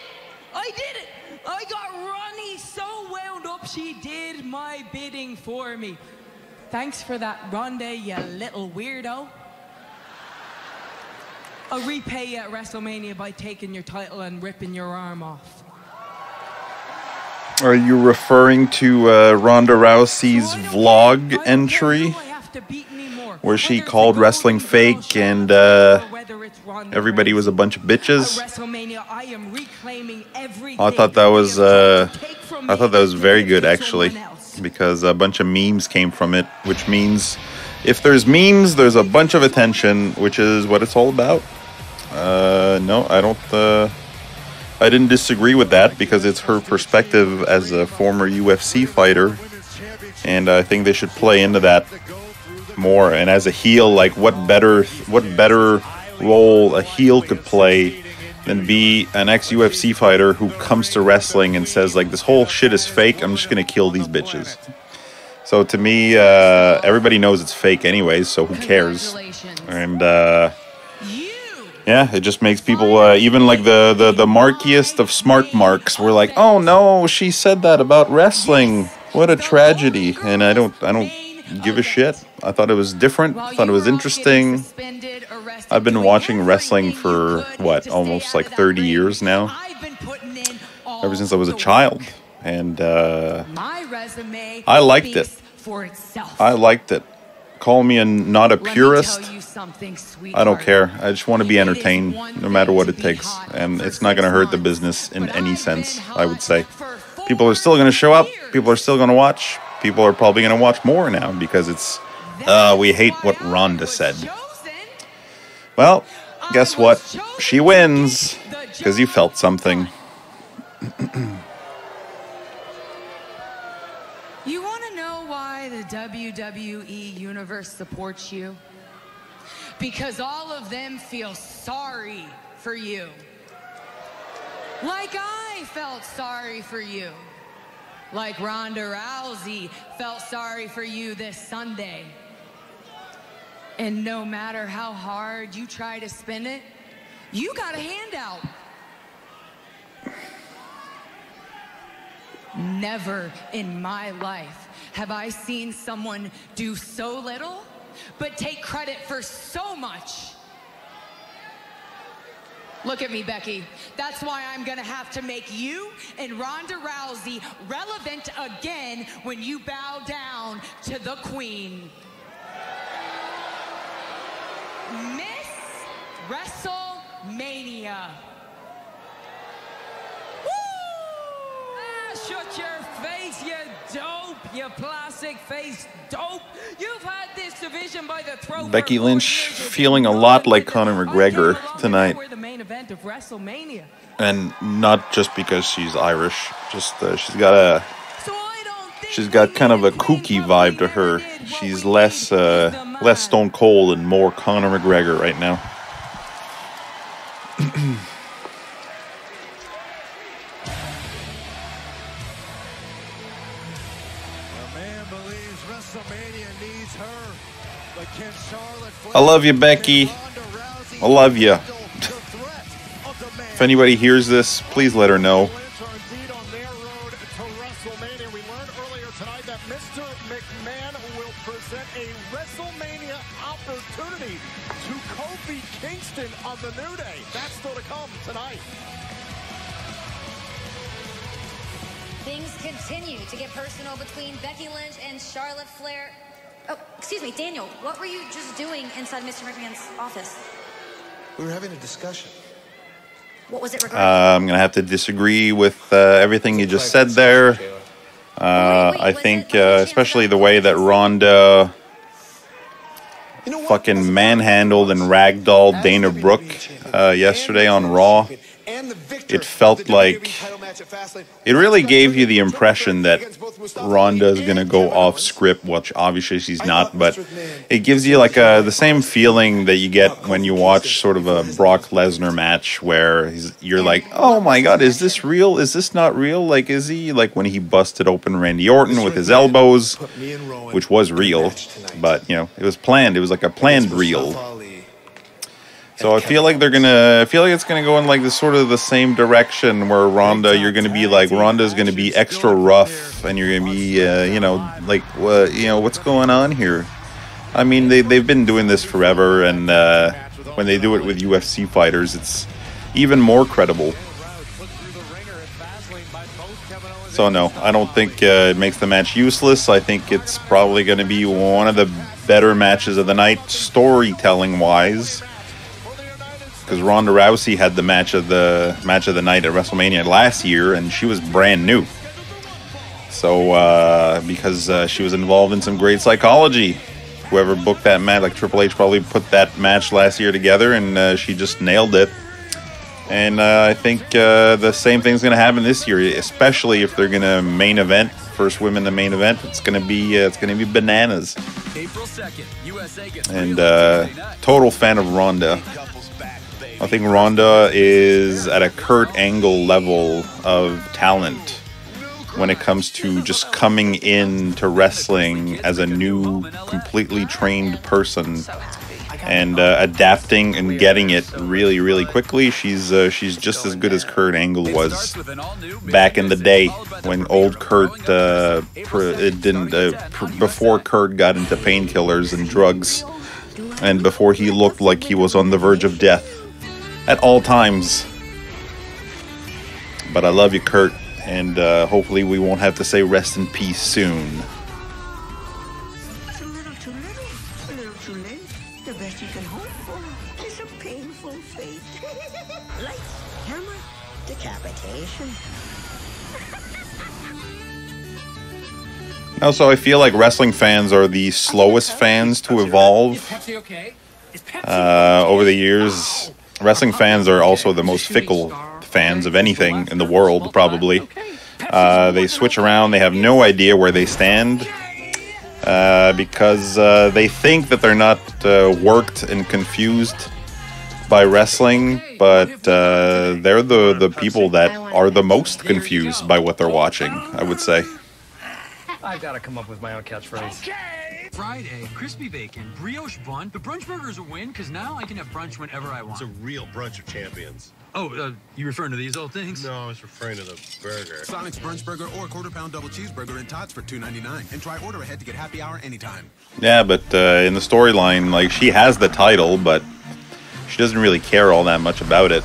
I got Ronnie so wound up, she did my bidding for me. Thanks for that, Ronda, you little weirdo. I'll repay you at WrestleMania by taking your title and ripping your arm off. Are you referring to Ronda Rousey's vlog entry where she called wrestling fake and everybody was a bunch of bitches? I thought that was very good, actually, because a bunch of memes came from it, which means if there's memes, there's a bunch of attention, which is what it's all about. No, I didn't disagree with that, because it's her perspective as a former UFC fighter, and I think they should play into that more. And as a heel, like what better role a heel could play than be an ex-UFC fighter who comes to wrestling and says, like, this whole shit is fake, I'm just gonna kill these bitches. So to me, everybody knows it's fake anyways, so who cares? And yeah, it just makes people, even like the markiest of smart marks were like, oh no, she said that about wrestling. What a tragedy. And I don't give a shit. I thought it was different. I thought it was interesting. I've been watching wrestling for, what, almost like 30 years now. Ever since I was a child. And I liked it. I liked it. Call me not a purist. I don't care. I just want to be entertained, no matter what it takes. And it's not going to hurt the business in any sense, I would say. People are still going to show up. People are still going to watch. People are probably going to watch more now because it's, we hate what Ronda said. Well, guess what? She wins because you felt something. You want to know why the WWE Universe supports you? Because all of them feel sorry for you. Like I felt sorry for you. Like Ronda Rousey felt sorry for you this Sunday. And no matter how hard you try to spin it, you got a handout. Never in my life have I seen someone do so little, but take credit for so much. Look at me, Becky. That's why I'm gonna have to make you and Ronda Rousey relevant again when you bow down to the Queen. Miss WrestleMania. Shut your face, you dope, you plastic face dope. You've had this division by the throat. Becky Lynch feeling a lot like Conor McGregor tonight. The main event of WrestleMania. And not just because she's Irish, just she's got kind of a kooky vibe to her. She's less Stone Cold and more Conor McGregor right now. I love you, Becky. I love you. If anybody hears this, please let her know. We learned earlier tonight that Mr. McMahon will present a WrestleMania opportunity to Kofi Kingston on the New Day. That's still to come tonight. Things continue to get personal between Becky Lynch and Charlotte Flair. Oh, excuse me, Daniel, what were you just doing inside Mr. McMahon's office? We were having a discussion. What was it regarding? I'm going to have to disagree with everything you just said there. I think especially the way that Ronda fucking manhandled and ragdolled Dana Brooke yesterday on Raw. It felt like it really gave you the impression that Ronda is going to go off script, which obviously she's not, but it gives you like the same feeling that you get when you watch sort of a Brock Lesnar match where you're like, oh my god, is this real? Is this not real? Like, is he like when he busted open Randy Orton with his elbows, which was real, but you know, it was planned. It was like a planned reel. So I feel like it's gonna go in like this sort of the same direction where you're gonna be like Ronda's gonna be extra rough, and you're gonna be like what's going on here? I mean they've been doing this forever, and when they do it with UFC fighters, it's even more credible. So no, I don't think it makes the match useless. I think it's probably gonna be one of the better matches of the night, storytelling wise. Because Ronda Rousey had the match of the night at WrestleMania last year, and she was brand new. So because she was involved in some great psychology, whoever booked that match, like Triple H, probably put that match last year together, and she just nailed it. And I think the same thing's going to happen this year, especially if they're going to main event, first women to main event. It's going to be bananas. April 2nd, USA gets and total fan of Ronda. I think Ronda is at a Kurt Angle level of talent when it comes to just coming into wrestling as a new, completely trained person and adapting and getting it really, really quickly. She's just as good as Kurt Angle was back in the day when old Kurt before Kurt got into painkillers and drugs, and before he looked like he was on the verge of death at all times. But I love you, Kurt, and hopefully we won't have to say rest in peace soon. It's a little too late. The best you can hope for is a painful fate. Lights, camera, decapitation. Also, I feel like wrestling fans are the slowest fans to evolve over the years. Wrestling fans are also the most fickle fans of anything in the world, probably. They switch around. They have no idea where they stand because they think that they're not worked and confused by wrestling, but they're the people that are the most confused by what they're watching, I would say. I've got to come up with my own catchphrase. Okay. Friday, crispy bacon, brioche bun. The brunch burger's a win because now I can have brunch whenever I want. It's a real brunch of champions. Oh, you referring to these old things? No, I was referring to the burger. Sonic's Brunch Burger or quarter-pound double cheeseburger and tots for $2.99. And try order ahead to get happy hour anytime. Yeah, but in the storyline, like, she has the title, but she doesn't really care all that much about it.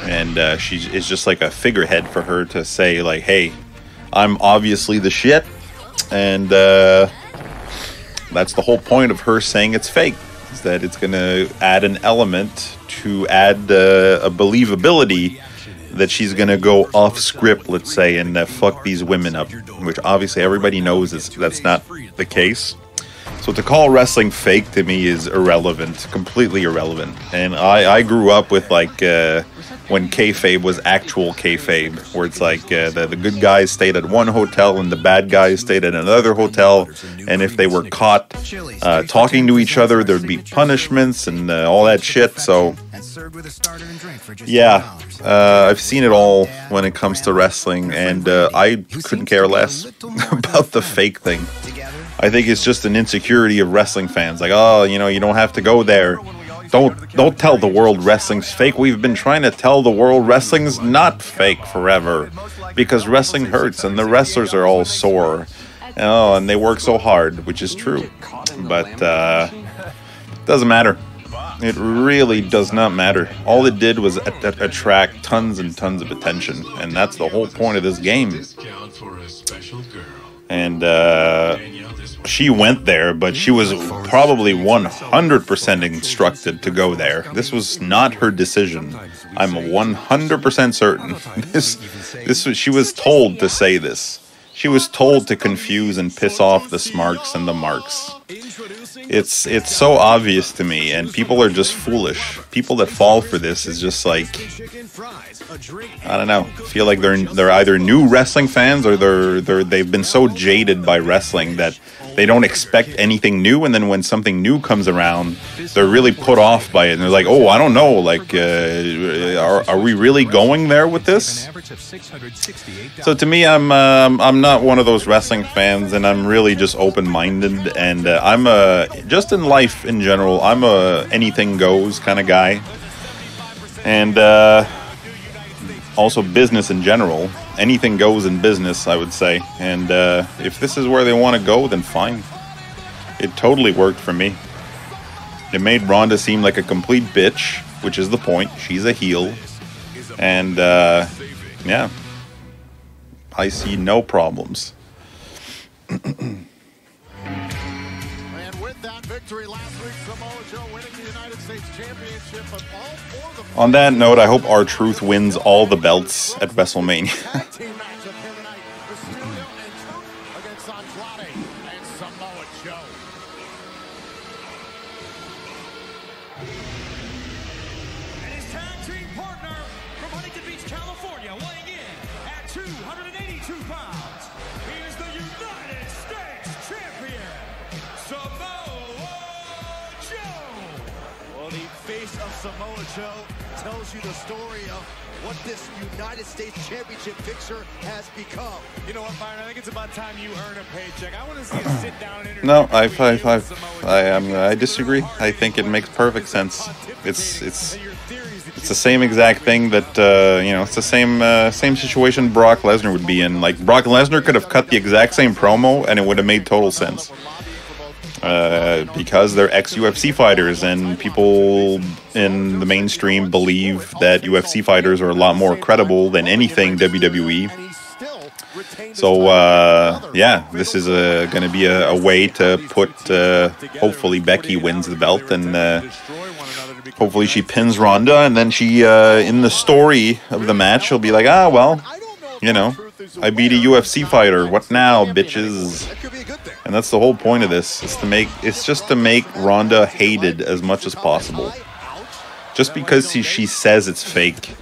And it's just like a figurehead for her to say, like, hey, I'm obviously the shit. And that's the whole point of her saying it's fake, is that it's going to add an element to add a believability that she's going to go off script, let's say, and fuck these women up, which obviously everybody knows that's not the case. So to call wrestling fake to me is irrelevant, completely irrelevant. And I grew up with, like, when kayfabe was actual kayfabe, where it's like the good guys stayed at one hotel and the bad guys stayed at another hotel, and if they were caught talking to each other, there'd be punishments and all that shit. So yeah, I've seen it all when it comes to wrestling, and I couldn't care less about the fake thing. I think it's just an insecurity of wrestling fans, like, oh, you know, you don't have to go there. Don't tell the world wrestling's fake. We've been trying to tell the world wrestling's not fake forever, because wrestling hurts and the wrestlers are all sore. Oh, and they work so hard, which is true. But doesn't matter. It really does not matter. All it did was attract tons and tons of attention, and that's the whole point of this game. And she went there, but she was probably 100% instructed to go there. This was not her decision. I'm 100% certain. She was told to say this. She was told to confuse and piss off the smarks and the marks. It's so obvious to me, and people are just foolish. People that fall for this is just like, I don't know. I feel like they're either new wrestling fans, or they've been so jaded by wrestling that they don't expect anything new, and then when something new comes around, they're really put off by it, and they're like, oh, I don't know, like, are we really going there with this? So to me, I'm not one of those wrestling fans, and I'm really just open-minded, and I'm just in life in general, I'm a anything goes kind of guy, and also business in general. Anything goes in business, I would say. And if this is where they want to go, then fine. It totally worked for me. It made Ronda seem like a complete bitch, which is the point. She's a heel. And, yeah. I see no problems. And with that victory last week, Samoa Joe winning the United States Championship of all four. On that note, I hope R-Truth wins all the belts at WrestleMania. Samoa Joe tells you the story of what this United States Championship picture has become. You know what, Byron? I think it's about time you earn a paycheck. I want to see a sit-down interview. No, I disagree. I think it makes perfect sense. It's the same exact thing that you know. It's the same situation Brock Lesnar would be in. Like, Brock Lesnar could have cut the exact same promo, and it would have made total sense. Because they're ex-UFC fighters, and people in the mainstream believe that UFC fighters are a lot more credible than anything WWE. So, yeah, this is going to be a way to put, hopefully Becky wins the belt, and hopefully she pins Ronda, and then she, in the story of the match, she'll be like, ah, well, you know, I beat a UFC fighter. What now, bitches? And that's the whole point of this. It's just to make Ronda hated as much as possible. Just because she says it's fake,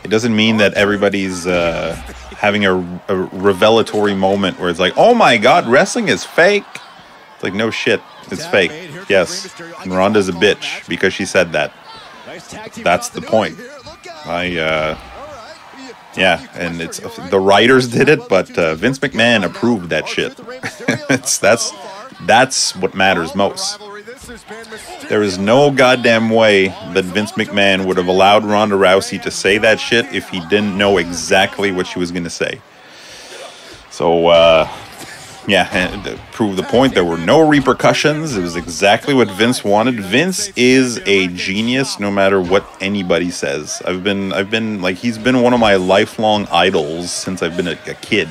it doesn't mean that everybody's having a revelatory moment where it's like, oh my god, wrestling is fake. It's like, no shit, it's fake. Yes, and Ronda's a bitch because she said that. That's the point. Yeah, and it's the writers did it, but Vince McMahon approved that shit. That's what matters most. There is no goddamn way that Vince McMahon would have allowed Ronda Rousey to say that shit if he didn't know exactly what she was going to say. So, yeah, and to prove the point, there were no repercussions. It was exactly what Vince wanted. Vince is a genius no matter what anybody says. I've been like, he's been one of my lifelong idols since I've been a kid.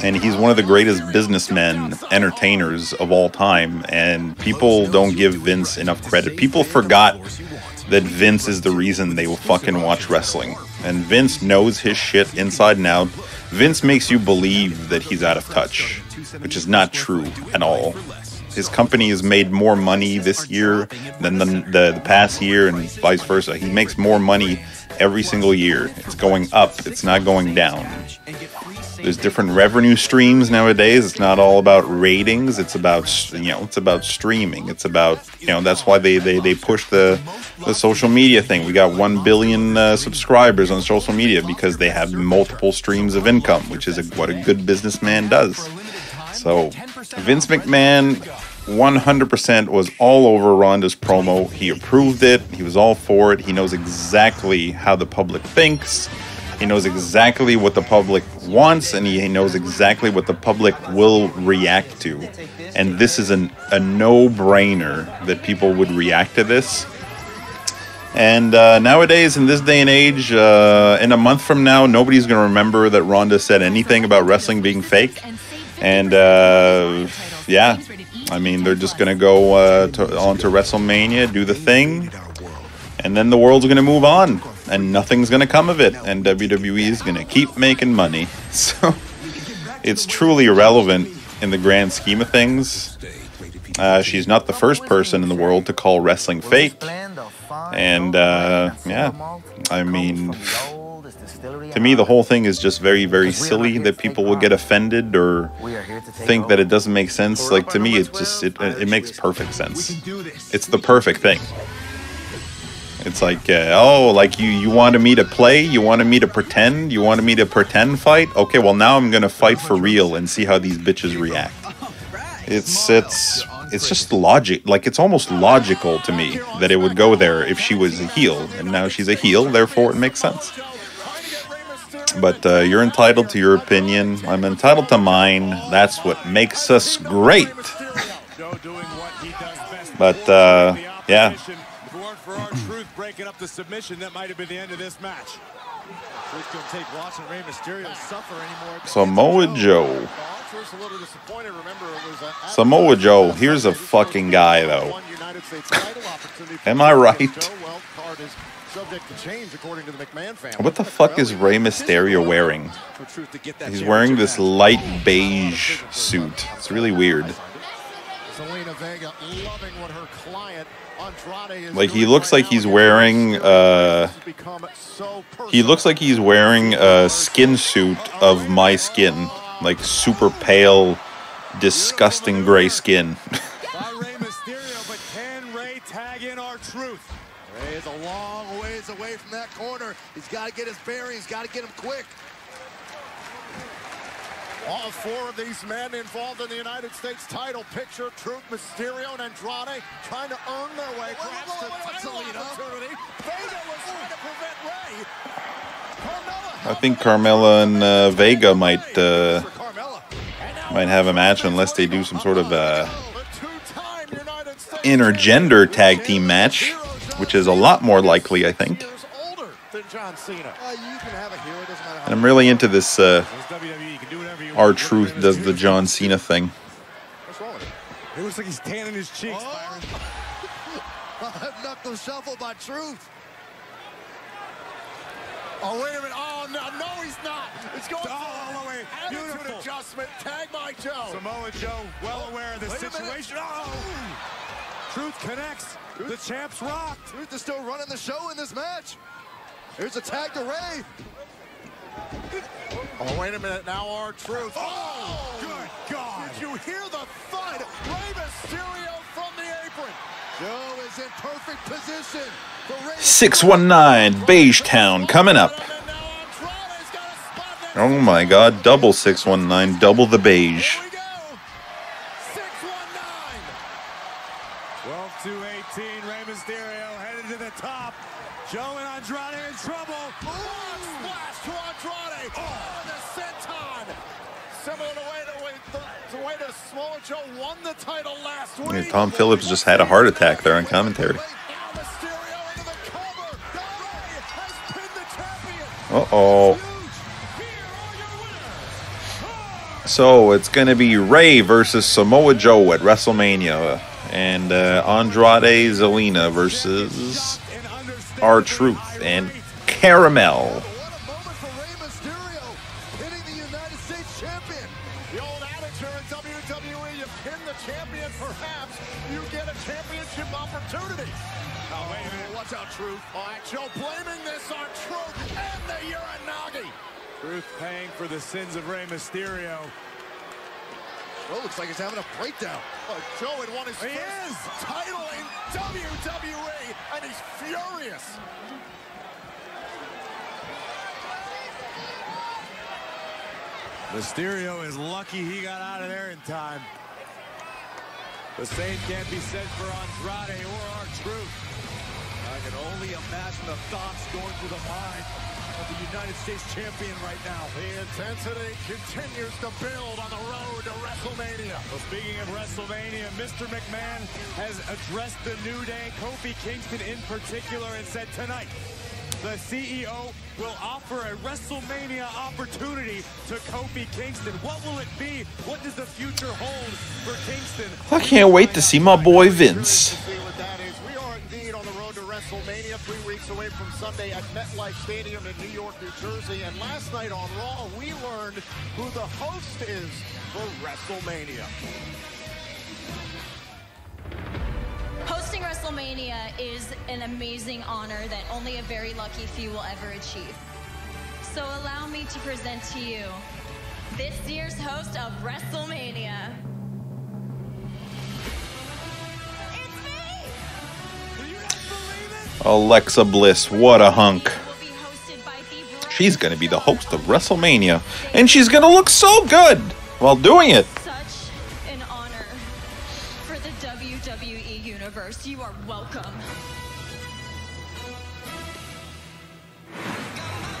And he's one of the greatest businessmen, entertainers of all time. And people don't give Vince enough credit. People forgot that Vince is the reason they will fucking watch wrestling. And Vince knows his shit inside and out. Vince makes you believe that he's out of touch, which is not true at all. His company has made more money this year than the past year and vice versa. He makes more money every single year. It's going up. It's not going down. There's different revenue streams nowadays. It's not all about ratings. It's about, it's about streaming. It's about, that's why they push the social media thing. We got 1 billion subscribers on social media because they have multiple streams of income, which is what a good businessman does. So Vince McMahon 100% was all over Ronda's promo. He approved it. He was all for it. He knows exactly how the public thinks. He knows exactly what the public wants, and he knows exactly what the public will react to. And this is a no-brainer that people would react to this. And nowadays, in this day and age, in a month from now, nobody's going to remember that Ronda said anything about wrestling being fake. And, yeah, I mean, they're just going to go on to WrestleMania, do the thing, and then the world's going to move on. And nothing's going to come of it. And WWE is going to keep making money. So it's truly irrelevant in the grand scheme of things. She's not the first person in the world to call wrestling fake. And, yeah, I mean, to me, the whole thing is just very, very silly that people will get offended or think that it doesn't make sense. Like, to me, it makes perfect sense. It's the perfect thing. It's like, like you wanted me to play? You wanted me to pretend? You wanted me to pretend fight? Okay, well, now I'm going to fight for real and see how these bitches react. It's just logic. Like, it's almost logical to me that it would go there if she was a heel. And now she's a heel, therefore it makes sense. But you're entitled to your opinion. I'm entitled to mine. That's what makes us great. But, yeah. Truth breaking up the submission, that might have been the end of this match. Truth couldn't take watching Rey Mysterio suffer anymore. Samoa Joe. Samoa Joe. Here's a fucking guy, though. Am I right? What the fuck is Rey Mysterio wearing? He's wearing this light beige suit. It's really weird. Like, he looks like he's wearing a skin suit of my skin, like super pale, disgusting gray skin. Rey Mysterio, but can Rey tag in our Truth? Rey is a long ways away from that corner. He's got to get his bearings, got to get him quick. All four of these men involved in the United States title picture, Truth, Mysterio, and Andrade, trying to earn their way perhaps to title opportunity. Vega was trying to prevent Rey. I think Carmella and Vega might have a match unless they do some sort of intergender tag team match, which is a lot more likely, I think. And I'm really into this R-Truth does the John Cena thing. It looks like he's tanning his cheeks, Byron. Knuckle shuffle by Truth. Oh, wait a minute. Oh, no, he's not. It's going all the way. Beautiful adjustment. Tag by Joe. Samoa Joe, well aware of the situation. Oh! Truth connects. The champ's rocked. Truth is still running the show in this match. Here's a tag to Rey. Oh, wait a minute. Now R-Truth. Oh, good God. Did you hear the thud? Rey Mysterio from the apron. Joe is in perfect position. 619 Beige Town coming up. Oh my God, double 619, double the beige. 12 Oh, the senton. Similar to the way that Samoa Joe won the title last week. Tom Phillips just had a heart attack there on commentary. Uh-oh. So it's going to be Ray versus Samoa Joe at WrestleMania. And Andrade Zelina versus R-Truth and Caramel. Joe blaming this on Truth and the Uranagi. Truth paying for the sins of Rey Mysterio. Well, looks like he's having a breakdown. Joe had won his first title in WWE, and he's furious. Mysterio is lucky he got out of there in time. The same can't be said for Andrade or R-Truth. I can only imagine the thoughts going through the mind of the United States champion right now. The intensity continues to build on the road to WrestleMania. Well, speaking of WrestleMania, Mr. McMahon has addressed the New Day, Kofi Kingston in particular, and said tonight the CEO will offer a WrestleMania opportunity to Kofi Kingston. What will it be? What does the future hold for Kingston? I can't wait to see my boy Vince. WrestleMania 3 weeks away from Sunday at MetLife Stadium in New York, New Jersey. And last night on Raw, we learned who the host is for WrestleMania. Hosting WrestleMania is an amazing honor that only a very lucky few will ever achieve. So allow me to present to you this year's host of WrestleMania. Alexa Bliss, what a hunk. She's going to be the host of WrestleMania, and she's going to look so good while doing it. Such an honor for the WWE Universe. You are welcome.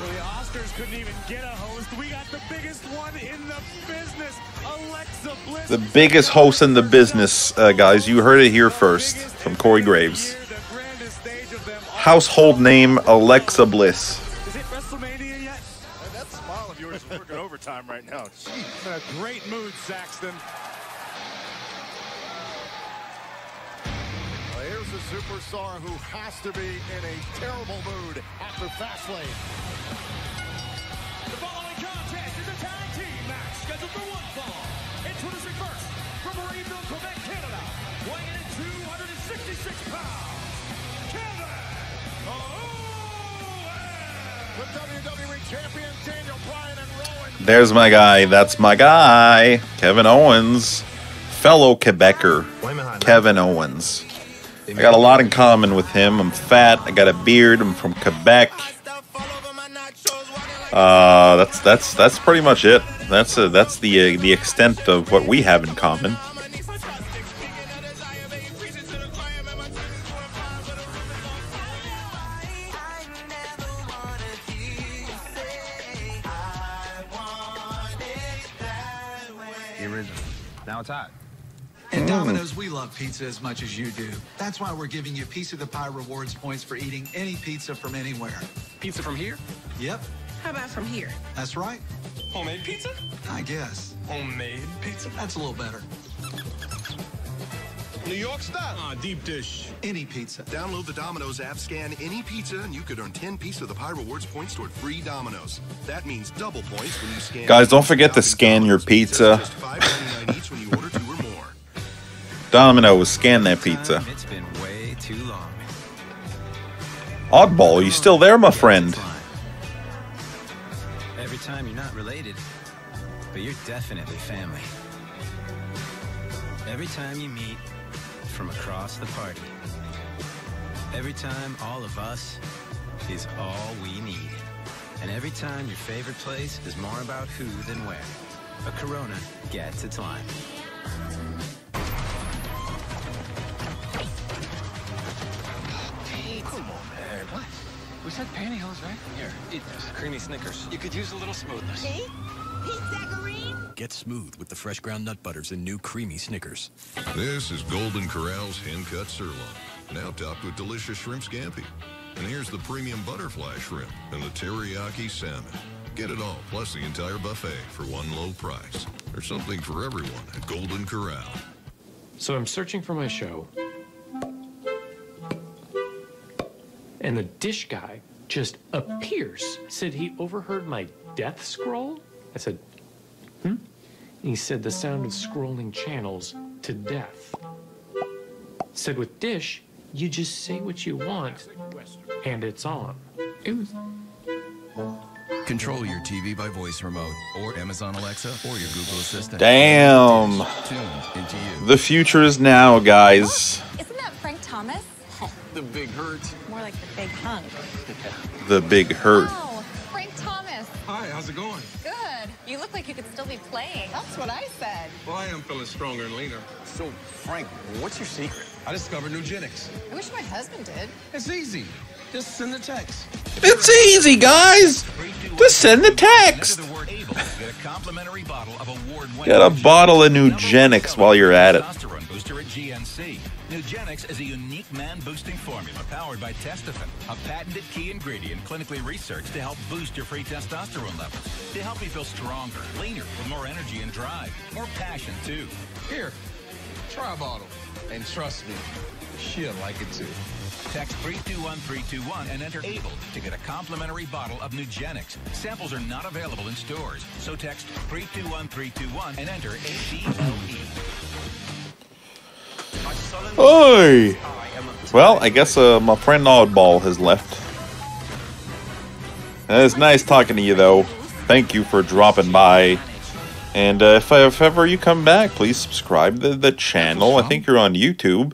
Well, the Oscars couldn't even get a host. We got the biggest one in the business, Alexa Bliss. The biggest host in the business, guys. You heard it here first from Corey Graves. Household name Alexa Bliss. Is it WrestleMania yet? And that smile of yours is working overtime right now. Jeez. In a great mood, Saxton. Well, here's a superstar who has to be in a terrible mood after Fastlane. The following contest is a tag team match scheduled for one fall. Introducing first, from Marietville, Quebec, Canada, weighing in at 266 pounds. The WWE Champion Daniel Bryan and Rowan. There's my guy. That's my guy. Kevin Owens. Fellow Quebecer. Kevin Owens. I got a lot in common with him. I'm fat. I got a beard. I'm from Quebec. That's pretty much it. That's the extent of what we have in common. Now it's hot. At Domino's, we love pizza as much as you do. That's why we're giving you Piece of the Pie rewards points for eating any pizza from anywhere. Pizza from here? Yep. How about from here? That's right. Homemade pizza? I guess. Homemade pizza? That's a little better. New York style. Deep dish. Any pizza. Download the Domino's app, scan any pizza, and you could earn 10 Piece of the Pie rewards points toward free Domino's. That means double points when you scan. Guys, don't forget to scan your pizza. Just $5.99 each when you order 2 or more. Domino's, scan that pizza. It's been way too long. Oddball, you still there, my friend? Every time you're not related, but you're definitely family. Every time you meet from across the party. Every time all of us is all we need. And every time your favorite place is more about who than where. A Corona gets its line. Hey, come on, man. What? said pantyhose, right? Here, eat this. Creamy Snickers. You could use a little smoothness. Pete? Pete Zagarine? Get smooth with the fresh ground nut butters and new creamy Snickers. This is Golden Corral's hand-cut sirloin, now topped with delicious shrimp scampi. And here's the premium butterfly shrimp and the teriyaki salmon. Get it all, plus the entire buffet for one low price. There's something for everyone at Golden Corral. So I'm searching for my show, and the dish guy just appears. Said he overheard my death scroll. I said, And he said the sound of scrolling channels to death. Said with Dish, you just say what you want, and it's on. It was... Control your TV by voice remote, or Amazon Alexa, or your Google Assistant. Damn. The future is now, guys. Isn't that Frank Thomas? The big hurt. More like the big hunk. The big hurt. Oh, Frank Thomas. Hi, how's it going? Good. You look like you could still be playing. That's what I said. Well, I am feeling stronger and leaner. So, Frank, what's your secret? I discovered Nugenics. I wish my husband did. It's easy. Just send a text. It's easy, guys. Just send the text. Get a bottle of Nugenics while you're at it. Testosterone booster at GNC. Nugenics is a unique man-boosting formula powered by Testofen, a patented key ingredient clinically researched to help boost your free testosterone levels, to help you feel stronger, leaner, with more energy and drive, more passion too. Here, try a bottle. And trust me, she'll like it too. Text 321321 and enter ABLE to get a complimentary bottle of Nugenics. Samples are not available in stores, so text 321321 and enter ABLE. Oi! Well, I guess my friend Oddball has left. It's nice talking to you, though. Thank you for dropping by. And if ever you come back, please subscribe to the channel. I think you're on YouTube.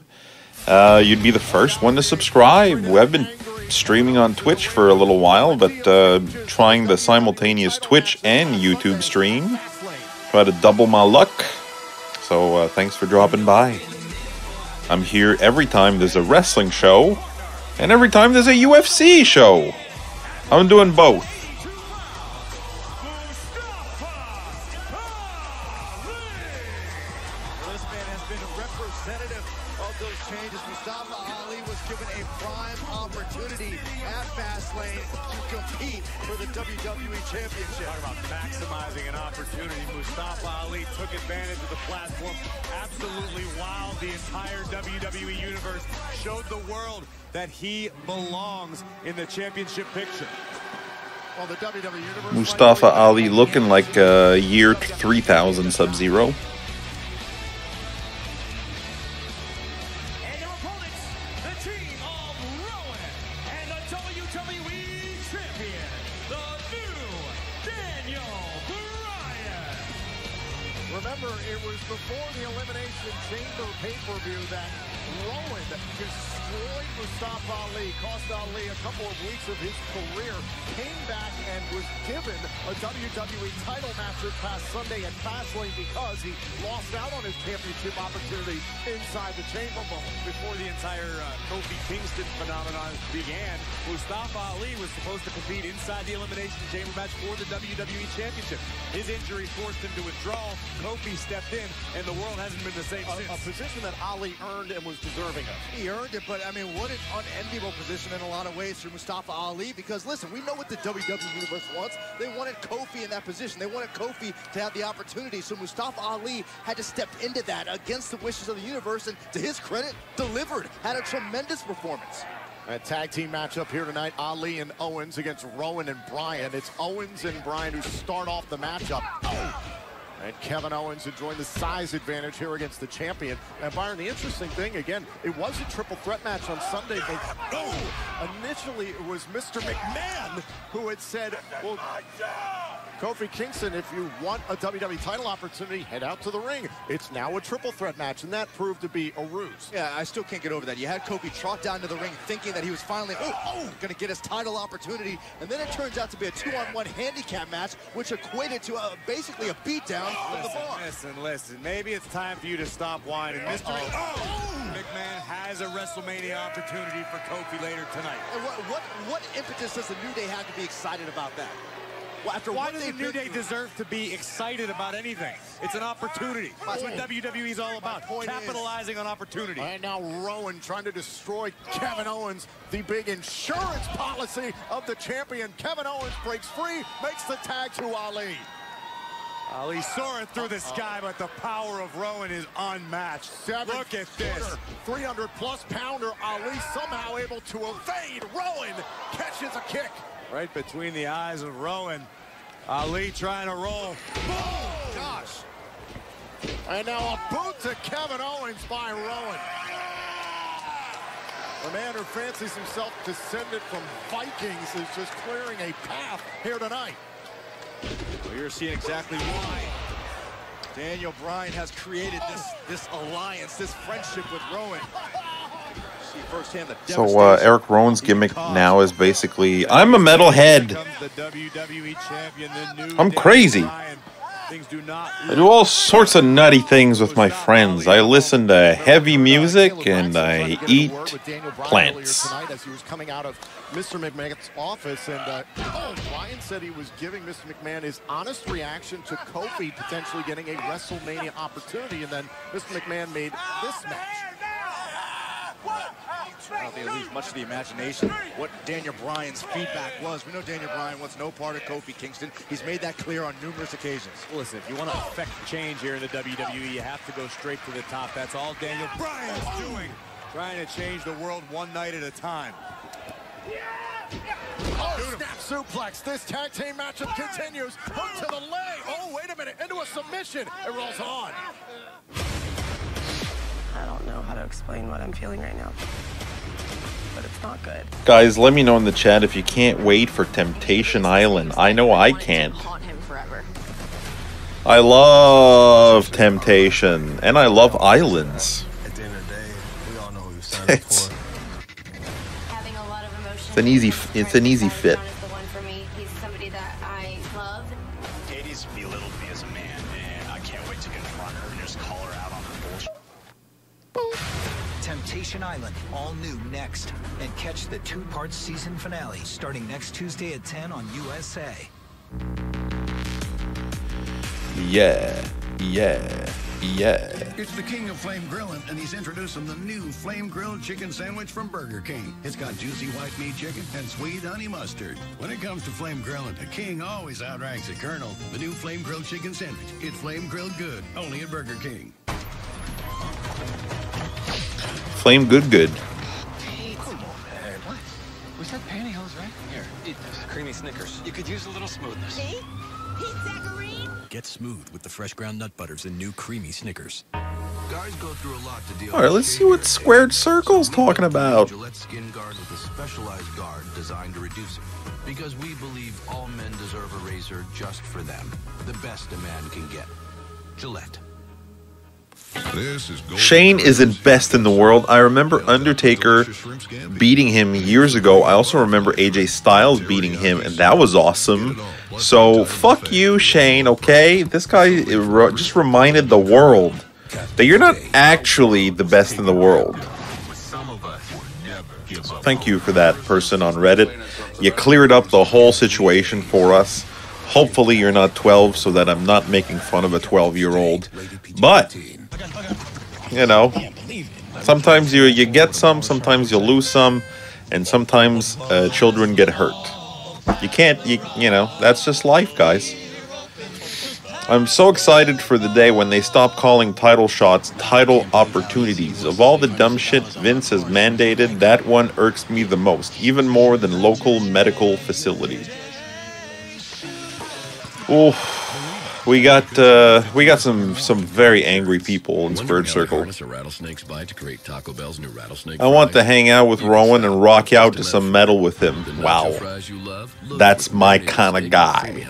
You'd be the first one to subscribe. I've been streaming on Twitch for a little while, but trying the simultaneous Twitch and YouTube stream. Try to double my luck. So thanks for dropping by. I'm here every time there's a wrestling show, and every time there's a UFC show. I'm doing both. This man has been representative of those changes. Mustafa Ali was given a prime opportunity at Fastlane to compete for the WWE Championship. Talk about maximizing an opportunity. Mustafa Ali took advantage of the platform. Absolutely wowed the entire WWE Universe. Showed the world that he belongs in the championship picture. Well, the WWE Universe Mustafa Ali looking like year 3000 Sub-Zero. Remember, it was before the Elimination Chamber pay-per-view that Rowan destroyed Mustafa Ali, cost Ali a couple of weeks of his career, came back and was given a WWE title match this past Sunday at Fastlane because he lost out on his championship opportunity inside the Chamber Bubble. Before the entire Kofi Kingston phenomenon began, Mustafa Ali was supposed to compete inside the Elimination Chamber match for the WWE Championship. His injury forced him to withdraw. Kofi stepped in, and the world hasn't been the same since. A position that Ali earned and was deserving of. He earned it, but I mean, what an unenviable position in a lot of ways for Mustafa Ali, because listen, we know what the WWE Universe wants. They wanted Kofi in that position. They wanted Kofi to have the opportunity, so Mustafa Ali had to step into that against the wishes of the universe, and to his credit, delivered. Had a tremendous performance. A tag team matchup here tonight, Ali and Owens against Rowan and Bryan. It's Owens and Bryan who start off the matchup. And Kevin Owens enjoying the size advantage here against the champion. And Byron, the interesting thing, again, it was a triple threat match on Sunday, but initially it was Mr. McMahon who had said, well, Kofi Kingston, if you want a WWE title opportunity, head out to the ring. It's now a triple threat match, and that proved to be a ruse. Yeah, I still can't get over that. You had Kofi trot down to the ring thinking that he was finally, going to get his title opportunity, and then it turns out to be a 2-on-1 handicap match, which equated to basically a beatdown of the bar. Listen. Maybe it's time for you to stop whining. Mr. McMahon has a WrestleMania opportunity for Kofi later tonight. And what impetus does the New Day have to be excited about that? Well, Why does the New Day deserve to be excited about anything? It's an opportunity. That's what WWE is all about, capitalizing on opportunity. And now Rowan trying to destroy Kevin Owens, the big insurance policy of the champion. Kevin Owens breaks free, makes the tag to Ali. Ali soaring through the sky, but the power of Rowan is unmatched. Look at this. 300-plus pounder Ali somehow able to evade. Rowan catches a kick. Right between the eyes of Rowan. Ali trying to roll. Boom! Gosh. And now a boot to Kevin Owens by Rowan. The man who fancies himself descended from Vikings is just clearing a path here tonight. Well, you're seeing exactly why Daniel Bryan has created this alliance, this friendship with Rowan. So Eric Rowan's gimmick now is basically, I'm a metalhead. I'm crazy. I do all sorts of nutty things with my friends. I listen to heavy music and I eat plants. As he was coming out of Mr. McMahon's office, and Bryan said he was giving Mr. McMahon his honest reaction to Kofi potentially getting a WrestleMania opportunity, and then Mr. McMahon made this match. I don't think it leaves much to the imagination what Daniel Bryan's feedback was. We know Daniel Bryan wants no part of Kofi Kingston. He's made that clear on numerous occasions. Listen, if you want to affect change here in the WWE, you have to go straight to the top. That's all Daniel Bryan's doing. Trying to change the world one night at a time. Oh, snap suplex. This tag team matchup continues. Hook to the leg. Oh, wait a minute. Into a submission. It rolls on. I don't know how to explain what I'm feeling right now, but it's not good. Guys, let me know in the chat if you can't wait for Temptation Island. I know I can't. Haunt him forever. I love Temptation, and I love islands. At the end of the day, we all know who we signed up for. Having a lot of emotion. It's an easy fit. Is the one for me. He's somebody that I love. Katie's belittled me as a man, and I can't wait to confront her and just call her out on her bullshit. Temptation Island, all new next. And catch the two-part season finale starting next Tuesday at 10 on USA. Yeah. It's the king of flame grilling, and he's introducing the new flame grilled chicken sandwich from Burger King. It's got juicy white meat chicken and sweet honey mustard. When it comes to flame grilling, the king always outranks the colonel. The new flame grilled chicken sandwich. It's flame grilled good, only at Burger King. Flame good. Hey, come on, man. What? We said pantyhose, right? Here, eat this. Creamy Snickers. You could use a little smoothness. See? Get smooth with the fresh ground nut butters and new creamy Snickers. Guys go through a lot to deal All right, let's see what Squared Circle's talking about. Gillette Skin Guard with a specialized guard designed to reduce it. Because we believe all men deserve a razor just for them. The best a man can get. Gillette. This is Shane isn't best in the world. I remember Undertaker beating him years ago. I also remember AJ Styles beating him, and that was awesome. So, fuck you, Shane, okay? This guy just reminded the world that you're not actually the best in the world. Thank you for that person on Reddit. You cleared up the whole situation for us. Hopefully you're not 12 so that I'm not making fun of a 12-year-old. But, you know, sometimes you get some, sometimes you lose some, and sometimes children get hurt. You can't, you know, that's just life, guys. I'm so excited for the day when they stop calling title shots title opportunities. Of all the dumb shit Vince has mandated, that one irks me the most, even more than local medical facilities. Oh, we got some very angry people in Squared Circle. I want to hang out with Rowan and rock out to some metal with him. Wow, that's my kind of guy.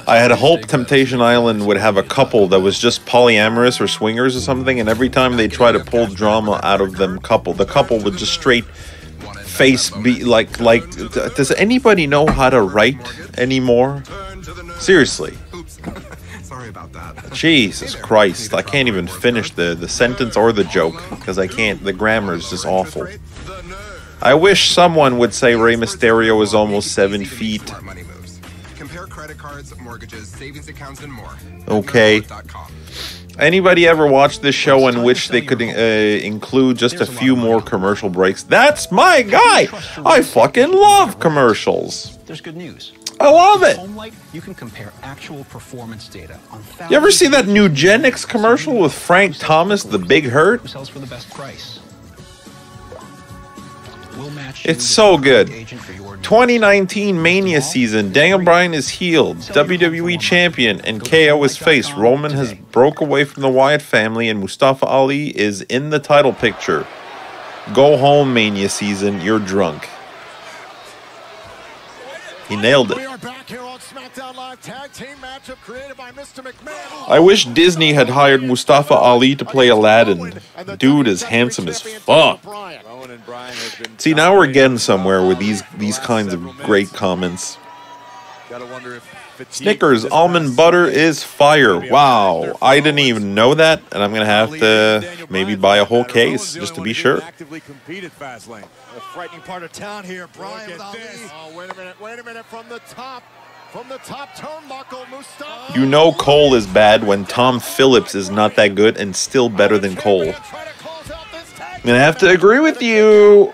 I had hoped Temptation Island would have a couple that was just polyamorous or swingers or something, and every time they try to pull drama out of them the couple would just straight face be like does anybody know how to write anymore? Seriously. Sorry about that. Jesus Christ. I can't even finish the sentence or the joke because I can't. The grammar is just awful. I wish someone would say Rey Mysterio is almost 7 feet. Compare credit cards, mortgages, savings accounts, and more. Okay. Anybody ever watch this show in which they could include just a few more commercial breaks? That's my guy! I fucking love commercials. There's good news. I love it. You can compare actual performance data on thousands. You ever see that Nugenix commercial with Frank Thomas, the Big Hurt? Who sells for the best price? We'll match It's so good. 2019 Mania season. Daniel Bryan is healed, WWE champion, and KO is face. Roman has broke away from the Wyatt family, and Mustafa Ali is in the title picture. Go home, Mania season. You're drunk. He nailed it. We are back here on SmackDown Live, tag team matchup created by Mr. McMahon. I wish Disney had hired Mustafa Ali to play Aladdin. Dude is handsome as fuck. See, now we're getting somewhere with these kinds of great comments. Snickers almond butter is fire. Wow, I didn't even know that, and I'm gonna have to maybe buy a whole case just to be sure. The frightening part of town here, Bryan with Ali. Oh, wait a minute, from the top turnbuckle, Mustafa. You know Cole is bad when Tom Phillips is not that good and still better than Cole. I'm gonna have to agree with you.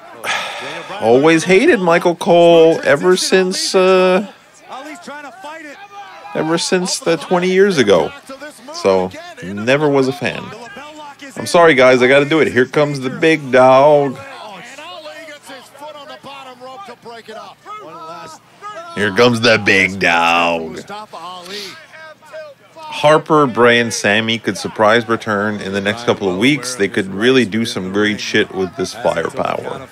Always hated Michael Cole ever since the 20 years ago. So never was a fan. I'm sorry guys, I gotta do it. Here comes the big dog. Here comes the big dog. Harper, Bray, and Sammy could surprise return in the next couple of weeks. They could really do some great shit with this firepower.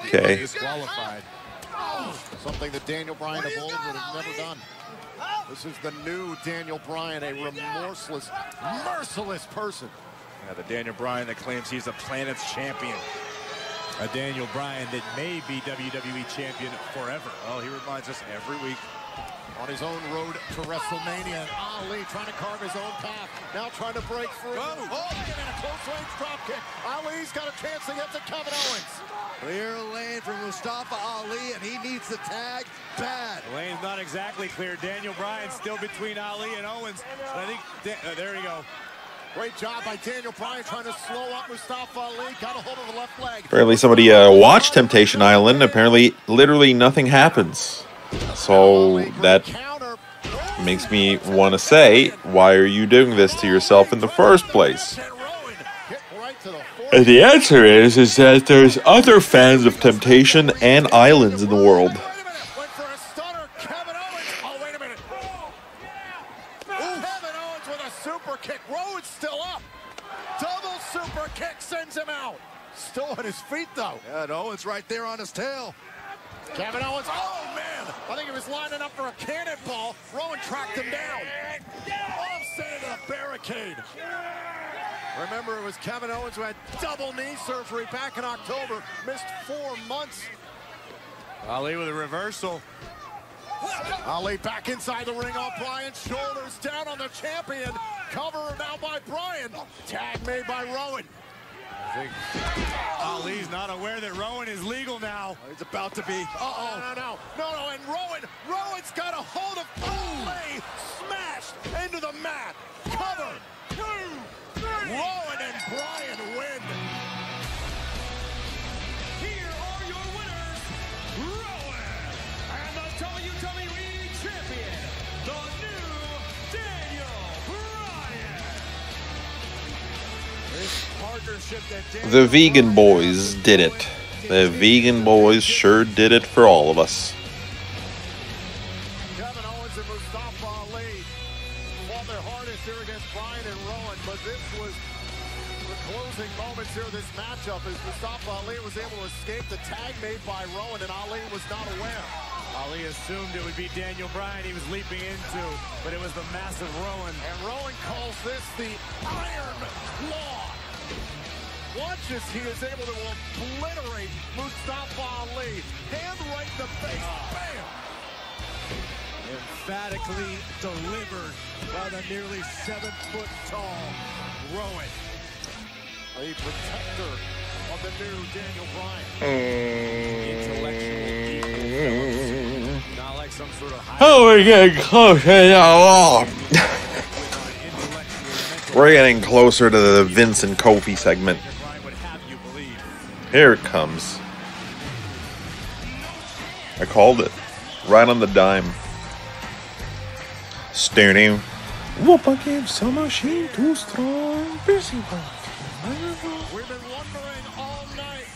Okay. Something that Daniel Bryan of old would have never done. This is the new Daniel Bryan, a remorseless, merciless person. Yeah, the Daniel Bryan that claims he's the planet's champion. A Daniel Bryan that may be WWE champion forever. Oh, he reminds us every week. On his own road to WrestleMania, and Ali trying to carve his own path. Now trying to break through. Oh, and a close range drop kick. Ali's got a chance to get to Kevin Owens. Clear lane for Mustafa Ali, and he needs the tag bad. The lane's not exactly clear. Daniel Bryan still between Ali and Owens. I think, there you go. Great job by Daniel Bryan trying to slow up Mustafa Ali. Got a hold of the left leg. Apparently somebody watched Temptation Island. Apparently literally nothing happens. So that makes me want to say, why are you doing this to yourself in the first place? And the answer is that there's other fans of Temptation and Islands in the world. Still on his feet, though. Yeah, and Owens right there on his tail. Kevin Owens, oh, man. I think he was lining up for a cannonball. Rowan tracked him down. Offset of the barricade. Remember, it was Kevin Owens who had double knee surgery back in October. Missed 4 months. Ali with a reversal. Ali back inside the ring on Bryan's shoulders. Down on the champion. Cover now by Bryan. Tag made by Rowan. I think Ali's not aware that Rowan is legal now. He's about to be. No, and Rowan's got a hold of Ali, smashed into the mat. Cover. 2, 3. Rowan and Bryan win. Here are your winners, Rowan, and the WWE champion, the new Daniel Bryan. The vegan boys did it. The vegan boys sure did it for all of us. Kevin Owens and Mustafa Ali fought their hardest here against Bryan and Rowan, but this was the closing moments here of this matchup as Mustafa Ali was able to escape the tag made by Rowan, and Ali was not aware. Ali assumed it would be Daniel Bryan he was leaping into, but it was the massive Rowan. And Rowan calls this the Iron Law. Watch as he is able to obliterate Mustafa Ali. Hand right in the face. Bam! Emphatically delivered by the nearly 7-foot-tall Rowan. A protector of the new Daniel Bryan. Not like some sort of Oh, we're getting closer now. We're getting closer to the Vince and Kofi segment. Here it comes. I called it. Right on the dime. Staring. Whoop, I gave some machine too strong. Busy work. We've been wondering all night.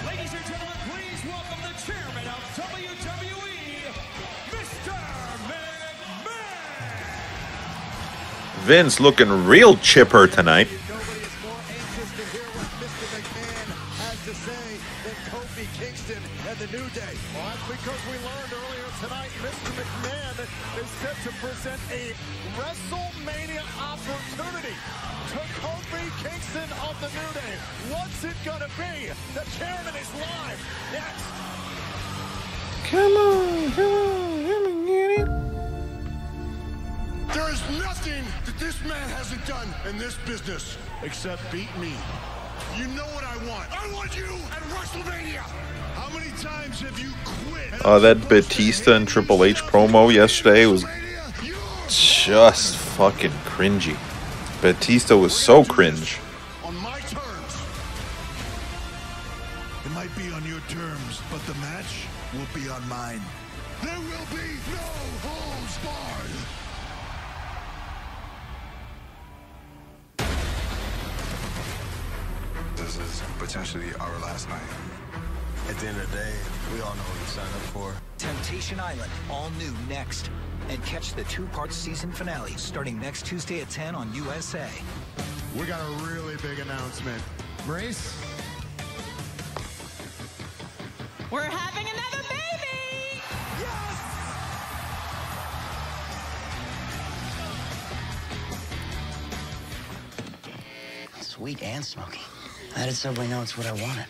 Ladies and gentlemen, please welcome the chairman of WWE, Mr. McMahon. Vince looking real chipper tonight. The New Day. Well, that's because we learned earlier tonight Mr. McMahon is set to present a WrestleMania opportunity to Kofi Kingston of the New Day. What's it gonna be? The chairman is live next. Come on, get it. There is nothing that this man hasn't done in this business except beat me. You know what I want. I want you at WrestleMania. How many times have you quit? That Batista and Triple H promo yesterday was just fucking cringy. Batista was so cringe. On my terms. It might be on your terms, but the match will be on mine. There will be no holds barred. This is potentially our last night. At the end of the day, we all know what we signed up for. Temptation Island, all new next. And catch the 2-part season finale starting next Tuesday at 10 on USA. We got a really big announcement. Maurice? We're having another baby! Yes! Sweet and smoky. How did Subway know it's what I wanted?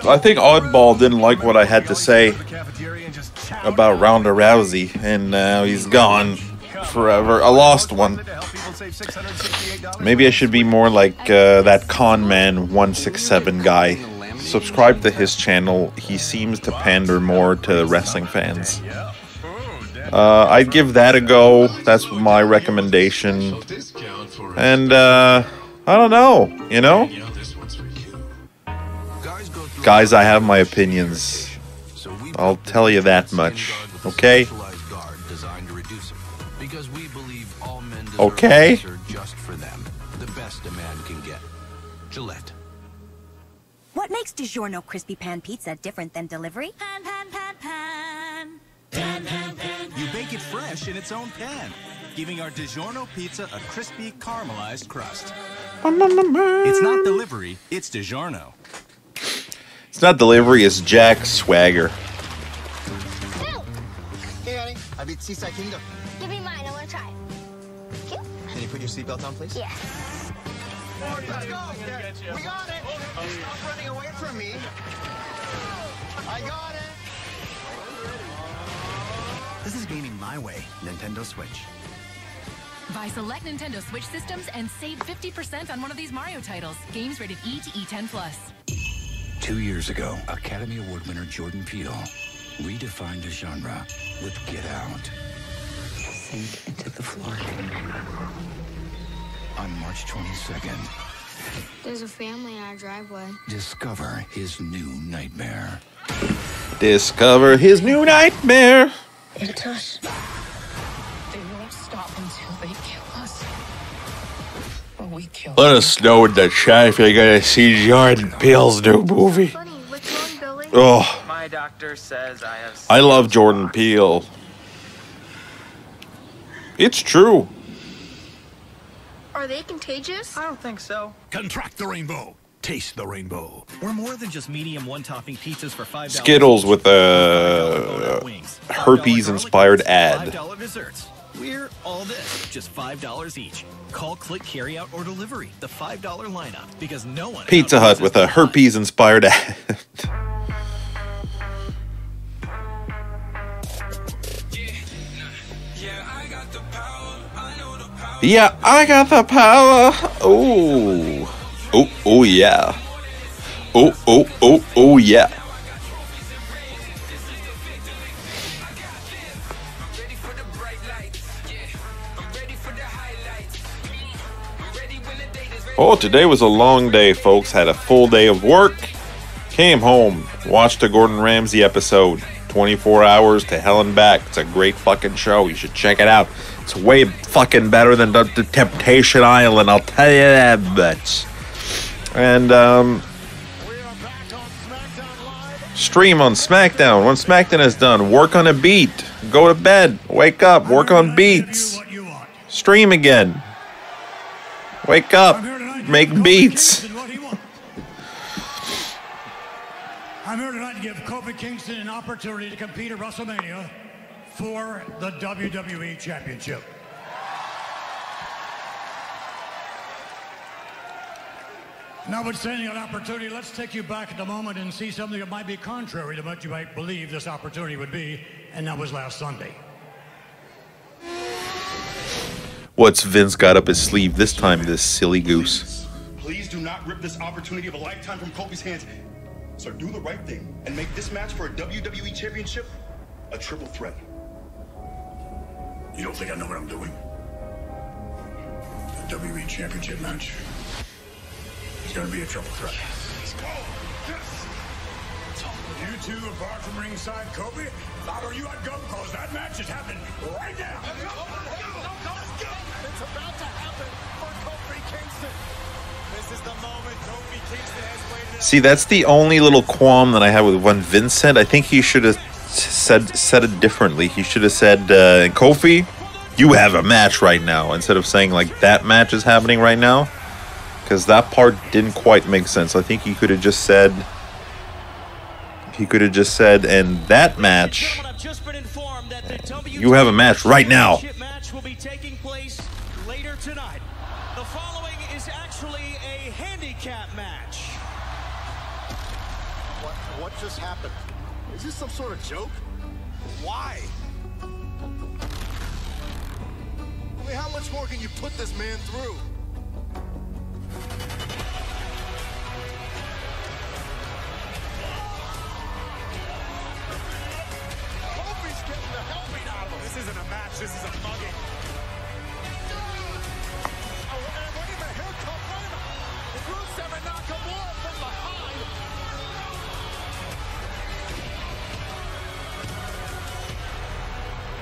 I think Oddball didn't like what I had to say about Ronda Rousey, and now he's gone forever. A lost one. Maybe I should be more like that Con Man 167 guy. Subscribe to his channel. He seems to pander more to wrestling fans. I'd give that a go. That's my recommendation. And I don't know, you know? Guys, I have my opinions. I'll tell you that much. Okay? Okay? Just for them. The best a man can get. Gillette. What makes DiGiorno crispy pan pizza different than delivery? Pan, pan, pan, pan. Pan, pan, pan. You bake it fresh in its own pan, giving our DiGiorno pizza a crispy, caramelized crust. It's not delivery, it's DiGiorno. It's not delivery, it's Jack Swagger. Hey, honey. I beat Seaside Kingdom. Give me mine. I want to try it. Cute. Can you put your seatbelt on, please? Yeah. Let's go. We got it. Stop running away from me. I got it. This is gaming my way. Nintendo Switch. Buy select Nintendo Switch systems and save 50% on one of these Mario titles. Games rated E to E10+. 2 years ago, Academy Award winner Jordan Peele redefined a genre with Get Out. Sink into the floor. On March 22nd, There's a family in our driveway. discover his new nightmare. Discover his new nightmare. It's us. They won't stop until they kill us. Or we kill Let us know in the chat if you're gonna see Jordan Peele's new movie. Oh, My doctor says I have. I love Jordan Peele. It's true. Are they contagious? I don't think so. Contract the rainbow. Taste the rainbow. We're more than just medium one-topping pizzas for $5. Skittles with a herpes-inspired ad. $5 desserts. We're all this, just $5 each. Call, click, carry out, or delivery. The $5 lineup, because no one. Pizza Hut with a herpes-inspired ad. Yeah, I got the power. Oh, oh, yeah. Oh, yeah. Oh, today was a long day, folks. Had a full day of work. Came home, watched a Gordon Ramsay episode. 24 hours to hell and back. It's a great fucking show. You should check it out. It's way fucking better than the Temptation Island, I'll tell you that, bitch. And, stream on SmackDown. When SmackDown is done, work on a beat. Go to bed. Wake up. Work on beats. Stream again. Wake up. Make beats. I'm here tonight to give Kofi Kingston an opportunity to compete at WrestleMania for the WWE Championship. Notwithstanding an opportunity, let's take you back at the moment and see something that might be contrary to what you might believe this opportunity would be, and that was last Sunday. What's Vince got up his sleeve this time, this silly goose? Please do not rip this opportunity of a lifetime from Kofi's hands. So do the right thing and make this match for a WWE Championship a triple threat. You don't think I know what I'm doing? The WWE Championship match is going to be a triple threat. Let's go. You two, apart from ringside, Kofi, if I were you, I'd go, because that match is happening right now. It's about to happen for Kofi Kingston. This is the moment Kofi Kingston has waited. See, that's the only little qualm that I have with when Vince said. I think he should have said it differently. He should have said, Kofi, you have a match right now, instead of saying, like, that match is happening right now. Because that part didn't quite make sense. I think he could have just said, and that match, you have a match right now. Match will be taking place later tonight. The following is actually a handicap match. What just happened? Is this some sort of joke? Why? I mean, how much more can you put this man through? Kofi's getting the helping out of him. This isn't a match, this is a mugging. Oh, and wait a minute, here comes, wait a minute. Rusev and Nakamura from behind.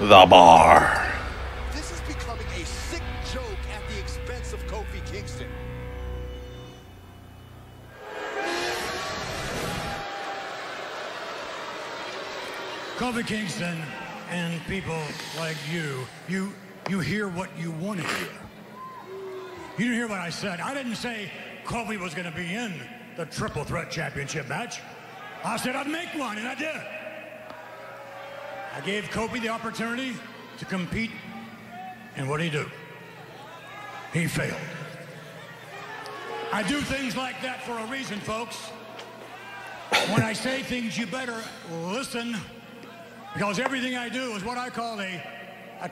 The bar. This is becoming a sick joke at the expense of Kofi Kingston. Kofi Kingston and people like you hear what you want to hear. You didn't hear what I said. I didn't say Kofi was going to be in the Triple Threat Championship match. I said I'd make one, and I did. I gave Kofi the opportunity to compete, and what did he do? He failed. I do things like that for a reason, folks. When I say things, you better listen, because everything I do is what I call a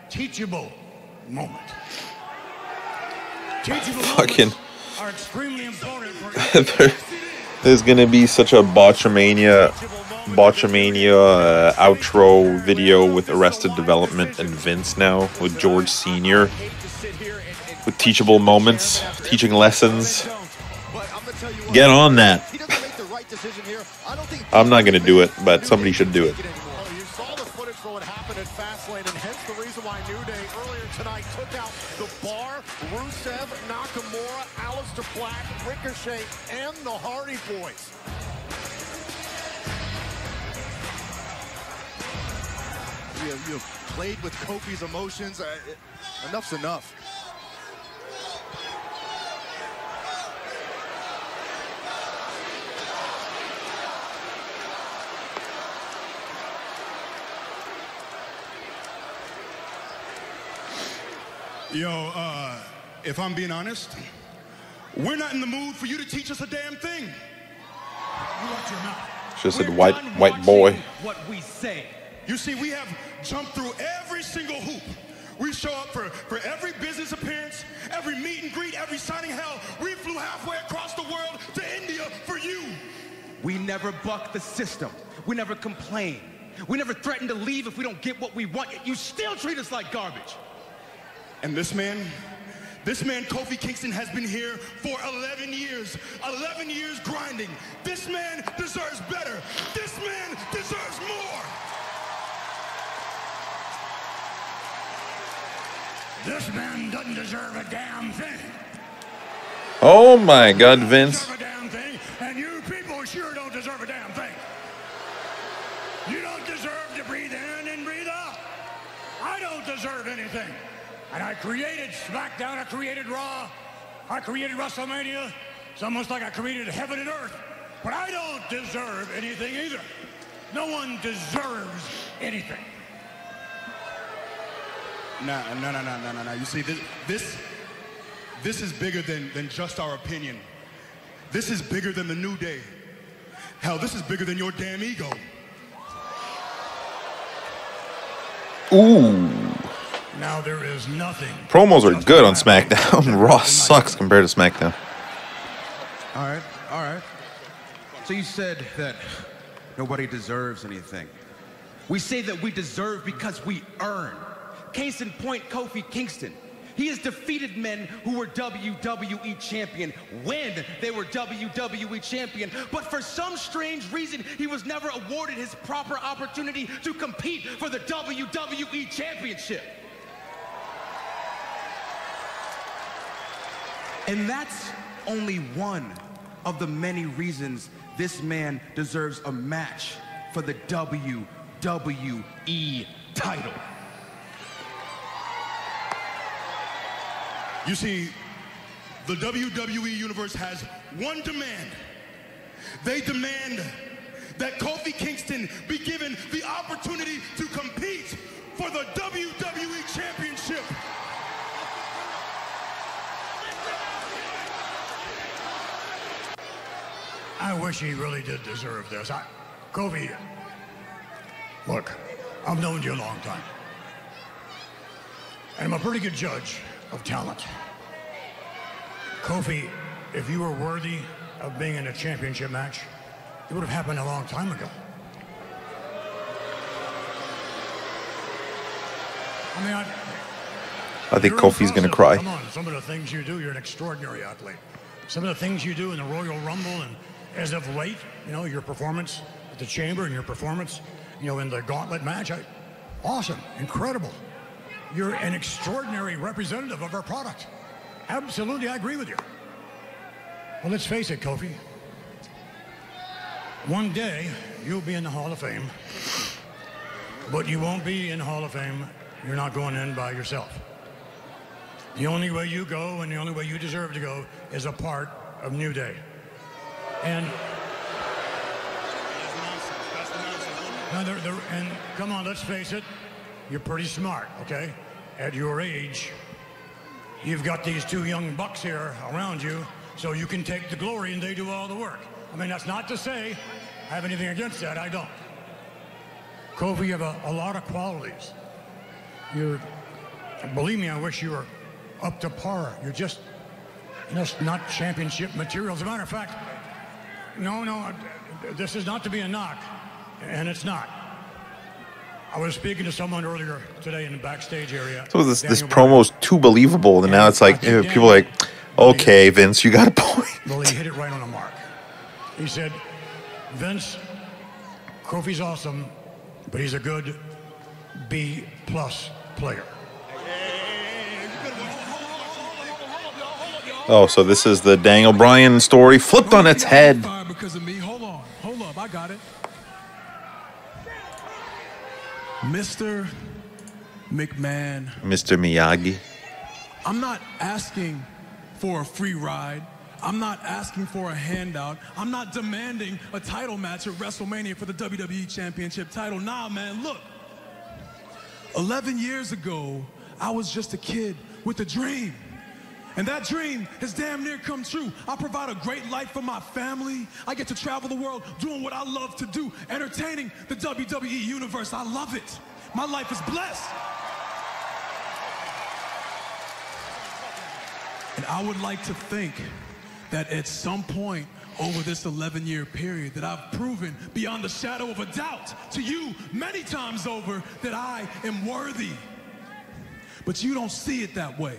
teachable moment. Teachable moments are extremely important for There's gonna be such a botchamania outro video with Arrested Development and Vince now, with George Sr. with teachable moments, teaching lessons. Get on that. I'm not gonna do it, but somebody should do it. You saw the footage for what happened at Fastlane, and hence the reason why New Day earlier tonight took out the Bar, Rusev, Nakamura, Aleister Black, Ricochet, and the Hardy Boys. you played with Kofi's emotions. Enough's enough. Yo, if I'm being honest, we're not in the mood for you to teach us a damn thing. You watch your mouth. Just said white boy. What we say. You see, we have jumped through every single hoop. We show up for every business appearance, every meet and greet, every signing. Hell, we flew halfway across the world to India for you. We never buck the system. We never complain. We never threaten to leave if we don't get what we want. You still treat us like garbage. And this man, Kofi Kingston, has been here for 11 years. 11 years grinding. This man deserves better. This man deserves more. This man doesn't deserve a damn thing. Oh my God, Vince. Deserve a damn thing, and you people sure don't deserve a damn thing. You don't deserve to breathe in and breathe out. I don't deserve anything. And I created SmackDown, I created Raw, I created WrestleMania. It's almost like I created heaven and earth. But I don't deserve anything either. No one deserves anything. Nah. You see, this is bigger than just our opinion. This is bigger than the New Day. Hell, this is bigger than your damn ego. Ooh. Now there is nothing. Promos are good on SmackDown. Raw sucks compared to SmackDown. All right. So you said that nobody deserves anything. We say that we deserve because we earn. Case in point, Kofi Kingston. He has defeated men who were WWE champion when they were WWE champion, but for some strange reason, he was never awarded his proper opportunity to compete for the WWE championship. And that's only one of the many reasons this man deserves a match for the WWE title. You see, the WWE Universe has one demand. They demand that Kofi Kingston be given the opportunity to compete for the WWE Championship. I wish he really did deserve this. Kofi, look, I've known you a long time. And I'm a pretty good judge of talent. Kofi, if you were worthy of being in a championship match, it would have happened a long time ago. I mean, I think Kofi's going to cry. Come on, some of the things you do, you're an extraordinary athlete. Some of the things you do in the Royal Rumble and as of late, you know, your performance at the Chamber and your performance, you know, in the Gauntlet match, awesome, incredible. You're an extraordinary representative of our product. Absolutely, I agree with you. Well, let's face it, Kofi. One day, you'll be in the Hall of Fame, but you won't be in the Hall of Fame. You're not going in by yourself. The only way you go and the only way you deserve to go is a part of New Day. And come on, let's face it, you're pretty smart, okay? At your age, you've got these two young bucks here around you, so you can take the glory and they do all the work. I mean, that's not to say I have anything against that, I don't. Kofi, you have a lot of qualities. Believe me, I wish you were up to par. You're just not championship material. As a matter of fact, no, this is not to be a knock, and it's not. I was speaking to someone earlier today in the backstage area. So this promo's too believable, and now it's like people are like, okay, Vince, you got a point. Well, he hit it right on the mark. He said, Vince, Kofi's awesome, but he's a good B+ player. Oh, so this is the Daniel Bryan story flipped on its head. Because of me. Hold up, I got it. Mr. McMahon. Mr. Miyagi. I'm not asking for a free ride. I'm not asking for a handout. I'm not demanding a title match at WrestleMania for the WWE Championship title. Nah, man, look. 11 years ago, I was just a kid with a dream. And that dream has damn near come true. I provide a great life for my family. I get to travel the world doing what I love to do, entertaining the WWE Universe. I love it. My life is blessed. And I would like to think that at some point over this 11-year period that I've proven beyond the shadow of a doubt to you many times over that I am worthy. But you don't see it that way.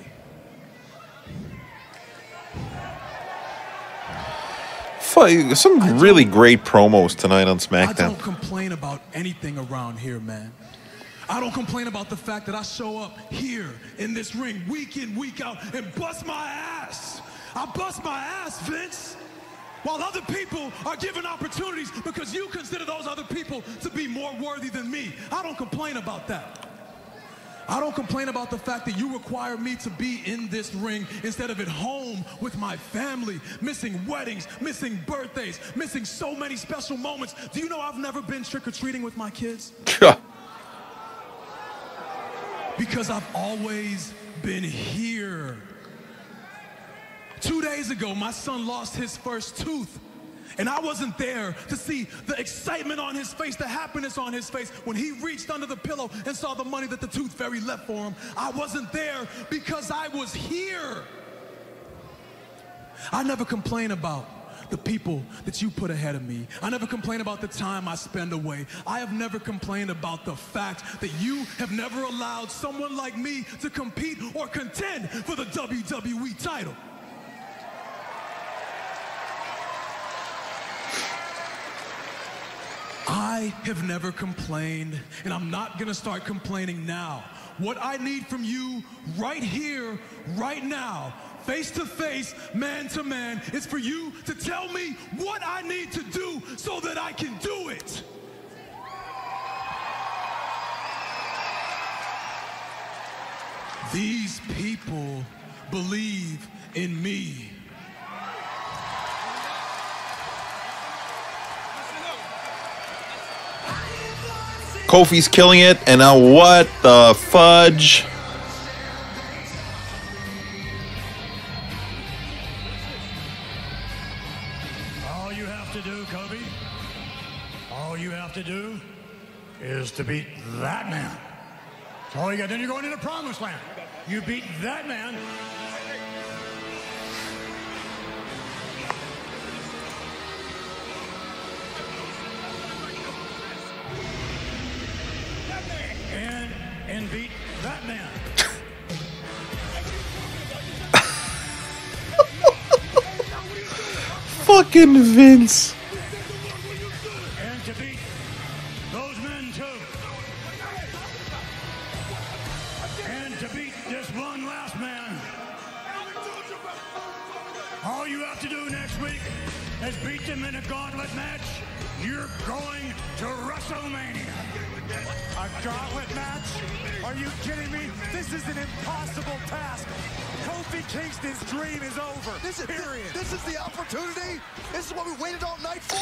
Some really great promos tonight on SmackDown. I don't complain about anything around here, man. I don't complain about the fact that I show up here in this ring week in, week out and bust my ass. I bust my ass, Vince, while other people are given opportunities because you consider those other people to be more worthy than me. I don't complain about that. I don't complain about the fact that you require me to be in this ring instead of at home with my family, missing weddings, missing birthdays, missing so many special moments. Do you know I've never been trick-or-treating with my kids? Because I've always been here. 2 days ago, my son lost his first tooth. And I wasn't there to see the excitement on his face, the happiness on his face when he reached under the pillow and saw the money that the tooth fairy left for him. I wasn't there because I was here. I never complain about the people that you put ahead of me. I never complain about the time I spend away. I have never complained about the fact that you have never allowed someone like me to compete or contend for the WWE title. I have never complained, and I'm not gonna start complaining now. What I need from you right here, right now, face to face, man to man, is for you to tell me what I need to do so that I can do it. These people believe in me. Kofi's killing it, and now what the fudge? All you have to do, Kofi, all you have to do is to beat that man. That's all you got. Then you're going into Promised Land. You beat that man. And beat that man. Fucking Vince. And to beat those men too. And to beat this one last man. All you have to do next week is beat them in a gauntlet match. You're going to WrestleMania. A gauntlet match? Are you kidding me? This is an impossible task. Kofi Kingston's dream is over. This is the opportunity? This is what we waited all night for?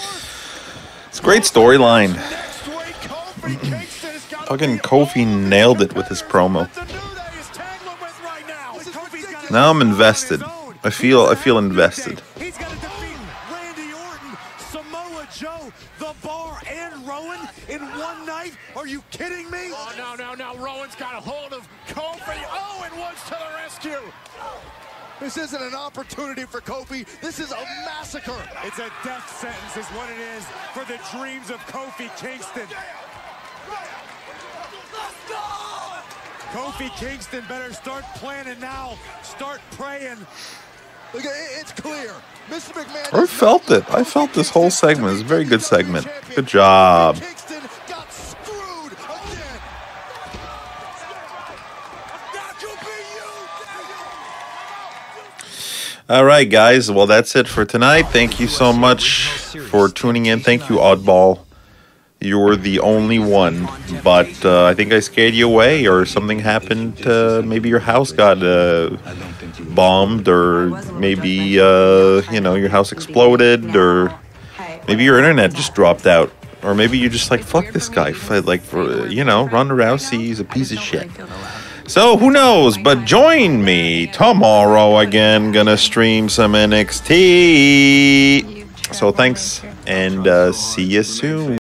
It's a great storyline. Fucking Kofi nailed it with his promo. Now I'm invested. I feel invested. He's got to defeat Randy Orton, Samoa Joe, The Bar, and Rowan in one night? Are you kidding me? Oh, no. Rowan's got a hold of Kofi. Oh, and one's to the rescue. This isn't an opportunity for Kofi. This is a massacre. It's a death sentence is what it is for the dreams of Kofi Kingston. Kofi Kingston better start planning now. Start praying. Look, it's clear. Mr. McMahon. I felt it. I felt this whole segment. It's a very good segment. Good job. Kingston got screwed again. All right, guys. Well, that's it for tonight. Thank you so much for tuning in. Thank you, Oddball. You were the only one, but I think I scared you away, or something happened. Maybe your house got bombed, or maybe you know, your house exploded, or maybe your internet just dropped out, or maybe you're just like, fuck this guy, like, you know, Ronda Rousey's a piece of shit. So who knows? But join me tomorrow again. Gonna stream some NXT. So thanks, and see you soon.